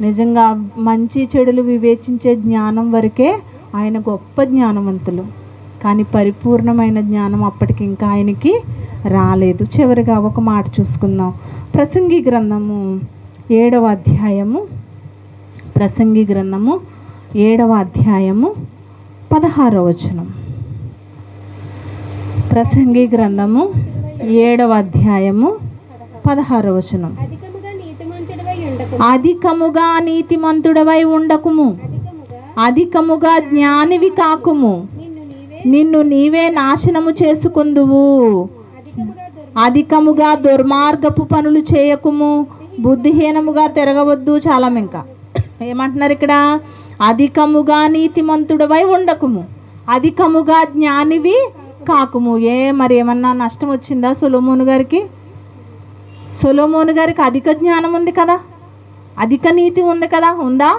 నిజంగా మంచి చెడులు వివేచించే జ్ఞానం వరకే ఆయన గొప్ప జ్ఞానవంతులు. కానీ పరిపూర్ణమైన జ్ఞానం అప్పటికి ఇంకా ఆయనకి రాలేదు. చివరిగా ఒక మాట చూసుకుందాం. ప్రసంగి గ్రంథము 7వ అధ్యాయము. ప్రసంగి గ్రంథము 7వ అధ్యాయము 16వ వచనం. ప్రసంగి గ్రంథము 7వ అధ్యాయము 16వ వచనం. అధికముగా నీతిమంతుడవై ఉండకుము, అధికముగా జ్ఞానివి కాకుము, నిన్ను నీవే నాశనము చేసుకుందువు. అధికముగా దుర్మార్గపు పనులు చేయకుము, బుద్ధిహీనముగా తిరగవద్దు. చాలా ఇంకా ఏమంటున్నారు ఇక్కడ? అధికముగా నీతిమంతుడవై ఉండకుము, అధికముగా జ్ఞానివి కాకుము. మరి ఏమన్నా నష్టం వచ్చిందా సొలొమోను గారికి? సొలొమోను గారికి అధిక జ్ఞానం ఉంది కదా, అధిక నీతి ఉంది కదా. ఉందా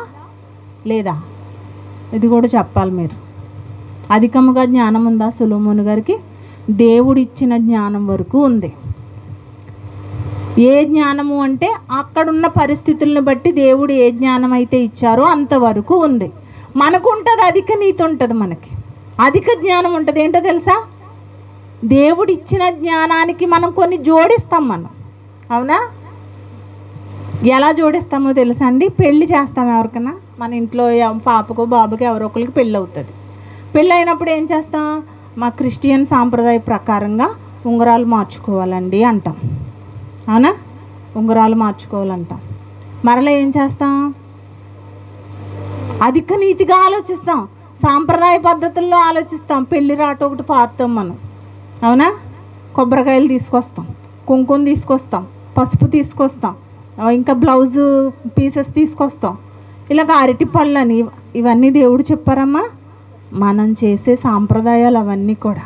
లేదా? ఇది కూడా చెప్పాలి మీరు. అధికముగా జ్ఞానం ఉందా సొలొమోను గారికి? దేవుడిచ్చిన జ్ఞానం వరకు ఉంది. ఏ జ్ఞానము అంటే అక్కడున్న పరిస్థితులను బట్టి దేవుడు ఏ జ్ఞానం అయితే ఇచ్చారో అంతవరకు ఉంది. మనకు ఉంటుంది అధిక నీతి ఉంటుంది, మనకి అధిక జ్ఞానం ఉంటుంది. ఏంటో తెలుసా? దేవుడు ఇచ్చిన జ్ఞానానికి మనం కొన్ని జోడిస్తాం మనం. అవునా? ఎలా జోడిస్తామో తెలుసా అండి? పెళ్ళి చేస్తాం ఎవరికైనా. మన ఇంట్లో పాపకు బాబుకి ఎవరో ఒకరికి పెళ్ళి అవుతుంది. పెళ్ళి అయినప్పుడు ఏం చేస్తాం? మా క్రిస్టియన్ సాంప్రదాయ ప్రకారంగా ఉంగరాలు మార్చుకోవాలండి అంటాం. అవునా? ఉంగరాలు మార్చుకోవాలంటాం. మరలా ఏం చేస్తాం? అధిక నీతిగా ఆలోచిస్తాం, సాంప్రదాయ పద్ధతుల్లో ఆలోచిస్తాం. పెళ్లి రాట ఒకటి పాతాం మనం. అవునా? కొబ్బరికాయలు తీసుకొస్తాం, కుంకుమ తీసుకొస్తాం, పసుపు తీసుకొస్తాం, ఇంకా బ్లౌజు పీసెస్ తీసుకొస్తాం. ఇలాగ అరటి పళ్ళని ఇవన్నీ దేవుడు చెప్పారమ్మా. మనం చేసే సాంప్రదాయాలు అవన్నీ కూడా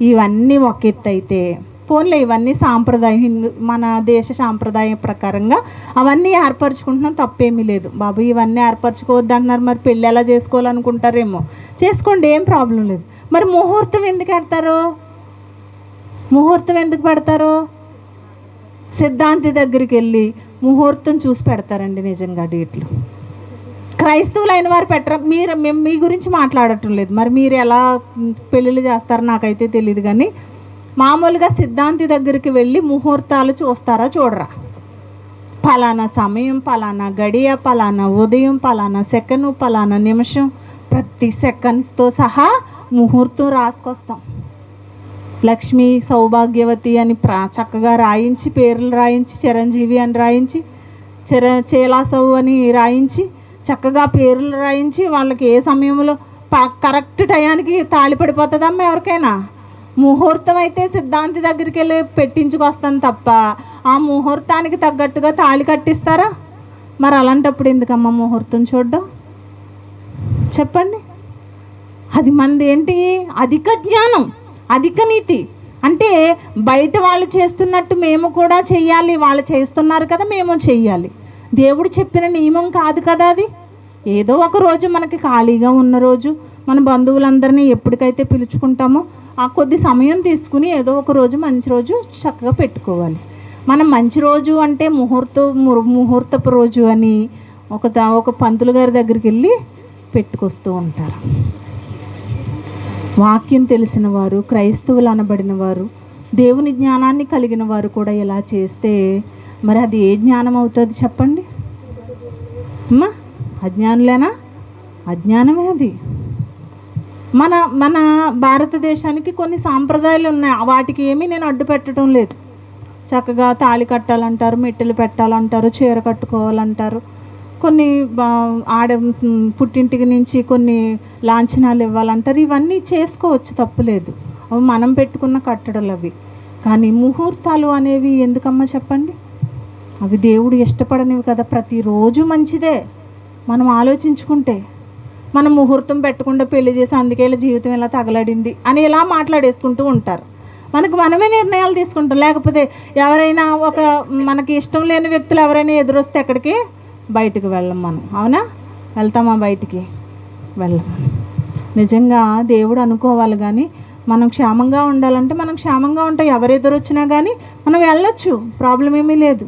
ఇవన్నీ ఒక ఎత్తు అయితే పోన్లే, ఇవన్నీ సాంప్రదాయం, మన దేశ సాంప్రదాయం ప్రకారంగా అవన్నీ ఏర్పరచుకుంటున్నాం, తప్పేమీ లేదు. బాబు ఇవన్నీ ఏర్పరచుకోవద్దు అంటున్నారు, మరి పెళ్ళి ఎలా చేసుకోవాలనుకుంటారేమో, చేసుకోండి, ఏం ప్రాబ్లం లేదు. మరి ముహూర్తం ఎందుకు పెడతారు? ముహూర్తం ఎందుకు పెడతారు? సిద్ధాంతి దగ్గరికి వెళ్ళి ముహూర్తం చూసి పెడతారండి నిజంగా డేట్లు. క్రైస్తవులైన వారు పెట్టరు. మేము మీ గురించి మాట్లాడటం లేదు, మరి మీరు ఎలా పెళ్ళిళ్ళు చేస్తారో నాకైతే తెలియదు. కానీ మామూలుగా సిద్ధాంతి దగ్గరికి వెళ్ళి ముహూర్తాలు చూస్తారా చూడరా? పలానా సమయం, పలానా గడియ, పలానా ఉదయం, పలానా సెకండ్, పలానా నిమిషం, ప్రతి సెకండ్స్తో సహా ముహూర్తం రాసుకొస్తాం. లక్ష్మి సౌభాగ్యవతి అని చక్కగా రాయించి, పేర్లు రాయించి, చిరంజీవి అని రాయించి, చేలాసవు అని రాయించి, చక్కగా పేర్లు రాయించి, వాళ్ళకి ఏ సమయంలో కరెక్ట్ టయానికి తాళి పడిపోతుందమ్మా ఎవరికైనా. ముహూర్తం అయితే సిద్ధాంతి దగ్గరికి వెళ్ళి పెట్టించుకొస్తాను తప్ప ఆ ముహూర్తానికి తగ్గట్టుగా తాళి కట్టిస్తారా? మరి అలాంటప్పుడు ఎందుకమ్మా ముహూర్తం చూడడం చెప్పండి? అది మనది ఏంటి? అధిక జ్ఞానం, అధిక నీతి. అంటే బయట వాళ్ళు చేస్తున్నట్టు మేము కూడా చెయ్యాలి, వాళ్ళు చేస్తున్నారు కదా మేము చెయ్యాలి. దేవుడు చెప్పిన నియమం కాదు కదా అది. ఏదో ఒక రోజు మనకి ఖాళీగా ఉన్న రోజు, మన బంధువులందరినీ ఎప్పటికైతే పిలుచుకుంటామో ఆ కొద్ది సమయం తీసుకుని ఏదో ఒక రోజు మంచి రోజు చక్కగా పెట్టుకోవాలి. మనం మంచి రోజు అంటే ముహూర్తపు రోజు అని ఒక పంతులు గారి దగ్గరికి వెళ్ళి పెట్టుకొస్తూ ఉంటారు. వాక్యం తెలిసిన వారు, క్రైస్తవులు అనబడిన వారు, దేవుని జ్ఞానాన్ని కలిగిన వారు కూడా ఇలా చేస్తే మరి అది ఏ జ్ఞానం అవుతుంది చెప్పండి అమ్మా? అజ్ఞానులేనా? అజ్ఞానమే అది. మన భారతదేశానికి కొన్ని సాంప్రదాయాలు ఉన్నాయి, వాటికి ఏమీ నేను అడ్డు పెట్టడం లేదు. చక్కగా తాళి కట్టాలంటారు, మెట్టెలు పెట్టాలంటారు, చీర కట్టుకోవాలంటారు, కొన్ని పుట్టింటికి నుంచి కొన్ని లాంఛనాలు ఇవ్వాలంటారు. ఇవన్నీ చేసుకోవచ్చు, తప్పులేదు. అవి మనం పెట్టుకున్న కట్టడలు అవి. కానీ ముహూర్తాలు అనేవి ఎందుకమ్మా చెప్పండి? అవి దేవుడు ఇష్టపడనివి కదా. ప్రతిరోజు మంచిదే మనం ఆలోచించుకుంటే. మనం ముహూర్తం పెట్టకుండా పెళ్లి చేసి అందుకే జీవితం ఇలా తగలడింది అని ఇలా మాట్లాడేసుకుంటూ ఉంటారు. మనమే నిర్ణయాలు తీసుకుంటాం. లేకపోతే ఎవరైనా మనకి ఇష్టం లేని వ్యక్తులు ఎవరైనా ఎదురొస్తే ఎక్కడికి బయటకు వెళ్ళం మనం. అవునా? వెళ్తామా బయటికి? వెళ్ళం. నిజంగా దేవుడు అనుకోవాలి. కానీ మనం క్షేమంగా ఉండాలంటే మనం క్షేమంగా ఉంటాం. ఎవరు ఎదురొచ్చినా కానీ మనం వెళ్ళొచ్చు, ప్రాబ్లం ఏమీ లేదు.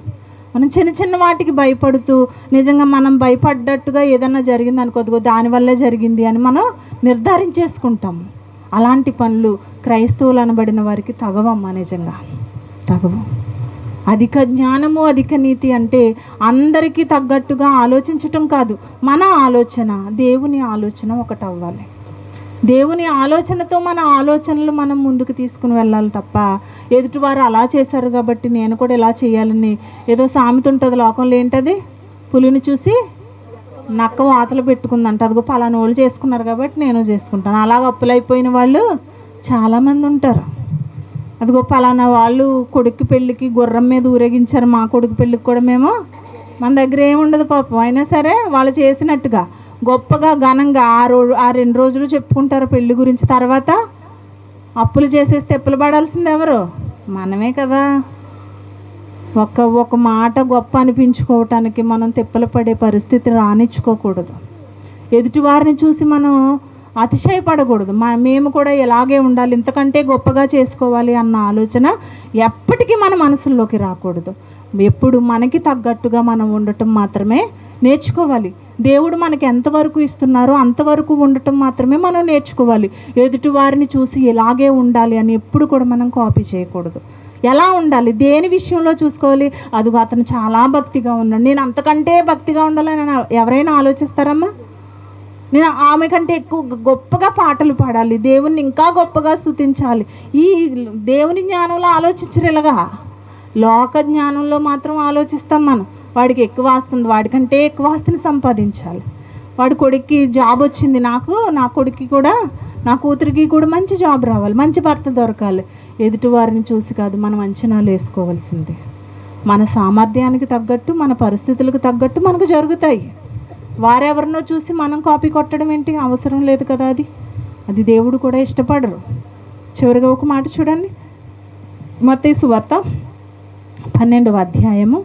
మనం చిన్న చిన్న వాటికి భయపడుతూ నిజంగా మనం భయపడ్డట్టుగా ఏదన్నా జరిగింది అనుకోదుగో దానివల్లే జరిగింది అని మనం నిర్ధారించేసుకుంటాము. అలాంటి పనులు క్రైస్తవులు అనబడిన వారికి తగవమ్మా, నిజంగా తగవు. అధిక జ్ఞానము, అధిక నీతి అంటే అందరికీ తగ్గట్టుగా ఆలోచించటం కాదు. మన ఆలోచన, దేవుని ఆలోచన ఒకటి అవ్వాలి. దేవుని ఆలోచనతో మన ఆలోచనలు మనం ముందుకు తీసుకుని వెళ్ళాలి తప్ప ఎదుటివారు అలా చేశారు కాబట్టి నేను కూడా ఇలా చేయాలని ఏదో సామెత ఉంటుంది లోకంలో. ఏంటది? పులిని చూసి నక్క వాతలు పెట్టుకుందంట. అదిగో పలానా వాళ్ళు చేసుకున్నారు కాబట్టి నేను చేసుకుంటాను. అలాగ అప్పులైపోయిన వాళ్ళు చాలామంది ఉంటారు. అదిగో పలానా వాళ్ళు కొడుకు పెళ్ళికి గుర్రం మీద ఊరేగించారు, మా కొడుకు పెళ్ళికి కూడా మేము, మన దగ్గర ఏముండదు పాపం. అయినా సరే వాళ్ళు చేసినట్టుగా గొప్పగా ఘనంగా ఆ 2 రోజులు చెప్పుకుంటారు పెళ్లి గురించి. తర్వాత అప్పులు చేసేస్తే తెప్పలు పడాల్సింది ఎవరు? మనమే కదా. ఒక మాట గొప్ప అనిపించుకోవటానికి మనం తెప్పలు పడే పరిస్థితి రానిచ్చుకోకూడదు. ఎదుటివారిని చూసి మనం అతిశయపడకూడదు. మేము కూడా ఇలాగే ఉండాలి, ఇంతకంటే గొప్పగా చేసుకోవాలి అన్న ఆలోచన ఎప్పటికీ మన మనసుల్లోకి రాకూడదు. ఎప్పుడు మనకి తగ్గట్టుగా మనం ఉండటం మాత్రమే నేర్చుకోవాలి. దేవుడు మనకి ఎంతవరకు ఇస్తున్నారో అంతవరకు ఉండటం మాత్రమే మనం నేర్చుకోవాలి. ఎదుటి వారిని చూసి ఇలాగే ఉండాలి అని ఎప్పుడు కూడా మనం కాపీ చేయకూడదు. ఎలా ఉండాలి, దేని విషయంలో చూసుకోవాలి? అదిగో అతను చాలా భక్తిగా ఉన్నాడు, నేను అంతకంటే భక్తిగా ఉండాలని ఎవరైనా ఆలోచిస్తారమ్మా? నేను ఆమె కంటే ఎక్కువ గొప్పగా పాటలు పాడాలి, దేవుణ్ణి ఇంకా గొప్పగా స్తుతించాలి. ఈ దేవుని జ్ఞానంలో ఆలోచించరు. ఇలాగా లోక జ్ఞానంలో మాత్రం ఆలోచిస్తాం మనం. వాడికి ఎక్కువ వస్తుంది, వాడికంటే ఎక్కువ ఆస్తిని సంపాదించాలి. వాడి కొడుక్కి జాబ్ వచ్చింది, నా కొడుక్కి కూడా, నా కూతురికి కూడా మంచి జాబ్ రావాలి, మంచి భర్త దొరకాలి. ఎదుటి వారిని చూసి కాదు మనం అంచనాలు వేసుకోవాల్సిందే. మన సామర్థ్యానికి తగ్గట్టు, మన పరిస్థితులకు తగ్గట్టు మనకు జరుగుతాయి. వారెవరినో చూసి మనం కాపీ కొట్టడం ఏంటి? అవసరం లేదు కదా. అది దేవుడు కూడా ఇష్టపడరు. చివరిగా ఒక మాట చూడండి, మత్తయి సువార్త 12వ అధ్యాయము.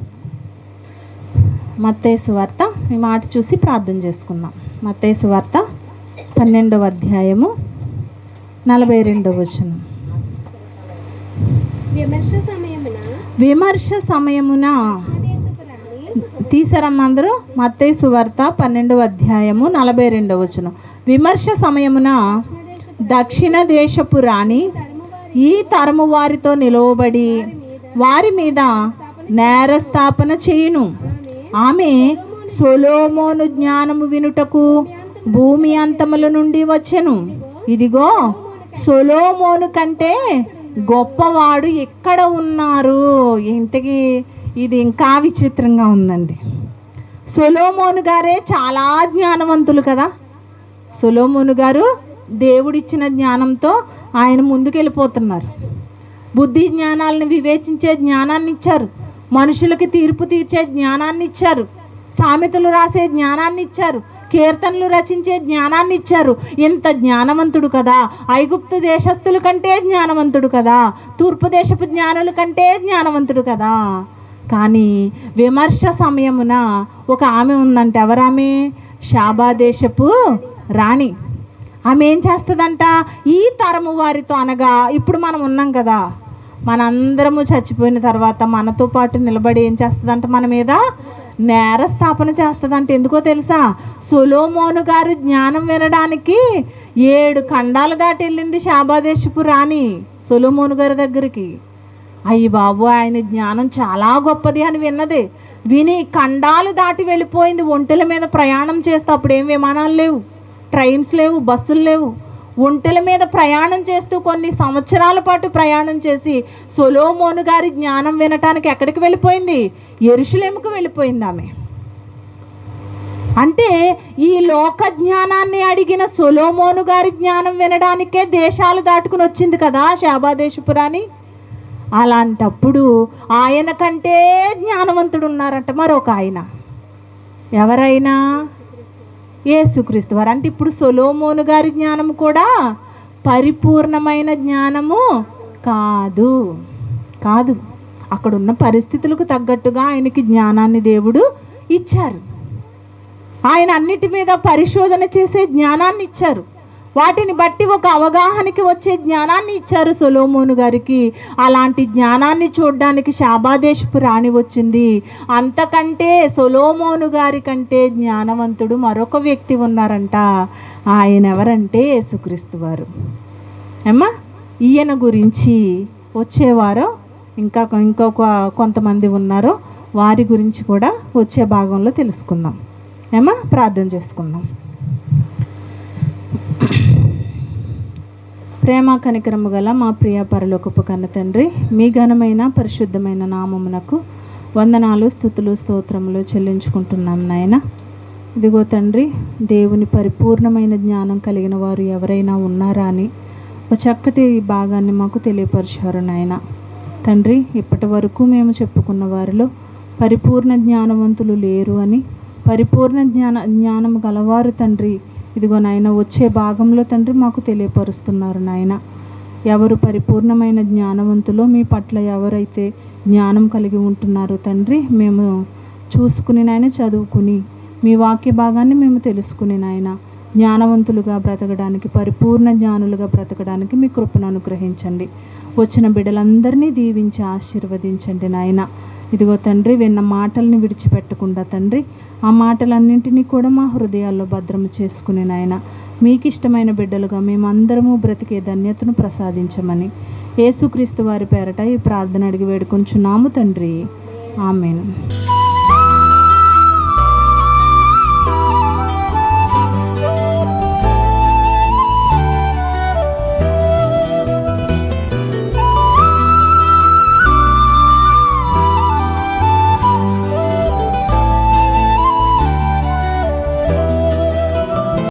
మత్తయి సువార్త, ఈ మాట చూసి ప్రార్థన చేసుకుందాం. మత్తయి సువార్త 12వ అధ్యాయము 42వ వచనం. విమర్శ సమయమున తీసారమ్మ అందరూ? మత్తయి సువార్త 12వ అధ్యాయము 42వ వచనం. విమర్శ సమయమున దక్షిణ దేశపు రాణి ఈ తరము వారితో నిలవబడి వారి మీద నేరస్థాపన చేయును. ఆమె సొలొమోను జ్ఞానము వినుటకు భూమి అంతముల నుండి వచ్చెను. ఇదిగో సొలొమోను కంటే గొప్పవాడు ఎక్కడ ఉన్నారు? ఇంతకీ ఇది ఇంకా విచిత్రంగా ఉందండి. సొలొమోను గారే చాలా జ్ఞానవంతులు కదా. సొలొమోను గారు దేవుడిచ్చిన జ్ఞానంతో ఆయన ముందుకెళ్ళిపోతున్నారు. బుద్ధి జ్ఞానాలను వివేచించే జ్ఞానాన్ని ఇచ్చారు, మనుషులకి తీర్పు తీర్చే జ్ఞానాన్ని ఇచ్చారు, సామెతలు రాసే జ్ఞానాన్ని ఇచ్చారు, కీర్తనలు రచించే జ్ఞానాన్ని ఇచ్చారు. ఇంత జ్ఞానవంతుడు కదా, ఐగుప్తు దేశస్థుల కంటే జ్ఞానవంతుడు కదా, తూర్పు దేశపు జ్ఞానుల కంటే జ్ఞానవంతుడు కదా. కానీ విమర్శ సమయమున ఒక ఆమె ఉందంట. ఎవరామె? షాబా దేశపు రాణి. ఆమె ఏం చేస్తుందంట? ఈ తరము వారితో, అనగా ఇప్పుడు మనం ఉన్నాం కదా, మనందరము చచ్చిపోయిన తర్వాత మనతో పాటు నిలబడి ఏం చేస్తుందంట? మన మీద నేరస్థాపన చేస్తుందంట. ఎందుకో తెలుసా? సొలొమోను గారు జ్ఞానం వినడానికి 7 ఖండాలు దాటి వెళ్ళింది షాబాదేశపు రాణి సొలొమోను గారి దగ్గరికి. అయ్యి బాబు, ఆయన జ్ఞానం చాలా గొప్పది అని విన్నది. విని ఖండాలు దాటి వెళ్ళిపోయింది. ఒంటెల మీద ప్రయాణం చేస్తూ, అప్పుడు ఏం విమానాలు లేవు, ట్రైన్స్ లేవు, బస్సులు లేవు. ఒంటెల మీద ప్రయాణం చేస్తూ కొన్ని సంవత్సరాల పాటు ప్రయాణం చేసి సొలొమోను గారి జ్ఞానం వినటానికి ఎక్కడికి వెళ్ళిపోయింది? యెరూషలేముకు వెళ్ళిపోయింది ఆమె. అంటే ఈ లోక జ్ఞానాన్ని అడిగిన సొలొమోను గారి జ్ఞానం వినడానికే దేశాలు దాటుకుని వచ్చింది కదా షాబాదేశపు రాణి. అలాంటప్పుడు ఆయన కంటే జ్ఞానవంతుడు ఉన్నారంట మరొక ఆయన. ఎవరైనా? యేసుక్రీస్తు వారు. అంటే ఇప్పుడు సొలొమోను గారి జ్ఞానము కూడా పరిపూర్ణమైన జ్ఞానము కాదు. అక్కడున్న పరిస్థితులకు తగ్గట్టుగా ఆయనకి జ్ఞానాన్ని దేవుడు ఇచ్చారు. ఆయన అన్నిటి మీద పరిశోధన చేసే జ్ఞానాన్ని ఇచ్చారు. వాటిని బట్టి ఒక అవగాహనకి వచ్చే జ్ఞానాన్ని ఇచ్చారు సొలొమోను గారికి. అలాంటి జ్ఞానాన్ని చూడడానికి షాబాదేశపు రాణి వచ్చింది. అంతకంటే సొలొమోను గారి కంటే జ్ఞానవంతుడు మరొక వ్యక్తి ఉన్నారంట. ఆయన ఎవరంటే యేసుక్రీస్తు వారు. ఏమ్మా, ఈయన గురించి వచ్చేవారు ఇంకొక కొంతమంది ఉన్నారో వారి గురించి కూడా వచ్చే భాగంలో తెలుసుకుందాం. ఏమ్మా, ప్రార్థన చేసుకుందాం. ప్రేమ కనికరము గల మా ప్రియ పరలోకపు కన్న తండ్రి, మీ ఘనమైన పరిశుద్ధమైన నామమునకు వందనాలు, స్తుతులు, స్తోత్రములు చెల్లించుకుంటున్నాం నాయన. ఇదిగో తండ్రి, దేవుని పరిపూర్ణమైన జ్ఞానం కలిగిన వారు ఎవరైనా ఉన్నారా అని ఒక చక్కటి భాగాన్ని మాకు తెలియపరిచారు నాయన. తండ్రి, ఇప్పటి వరకు మేము చెప్పుకున్న వారిలో పరిపూర్ణ జ్ఞానవంతులు లేరు అని, పరిపూర్ణ జ్ఞానం గలవారు తండ్రి ఇదిగో నాయన వచ్చే భాగంలో తండ్రి మాకు తెలియపరుస్తున్నారు నాయన. ఎవరు పరిపూర్ణమైన జ్ఞానవంతులో, మీ పట్ల ఎవరైతే జ్ఞానం కలిగి ఉంటున్నారో తండ్రి, మేము చూసుకుని నాయన, చదువుకుని మీ వాక్య భాగాన్ని మేము తెలుసుకుని నాయన, జ్ఞానవంతులుగా బ్రతకడానికి, పరిపూర్ణ జ్ఞానులుగా బ్రతకడానికి మీ కృపను అనుగ్రహించండి. వచ్చిన బిడ్డలందరినీ దీవించి ఆశీర్వదించండి నాయన. ఇదిగో తండ్రి, విన్న మాటల్ని విడిచిపెట్టకుండా తండ్రి, ఆ మాటలన్నింటినీ కూడా మా హృదయాల్లో భద్రము చేసుకుని నాయన, మీకు ఇష్టమైన బిడ్డలుగా మేమందరము బ్రతికే ధన్యతను ప్రసాదించమని యేసుక్రీస్తు వారి పేరట ఈ ప్రార్థన అడిగి వేడుకొంచున్నాము తండ్రి. ఆమేన్.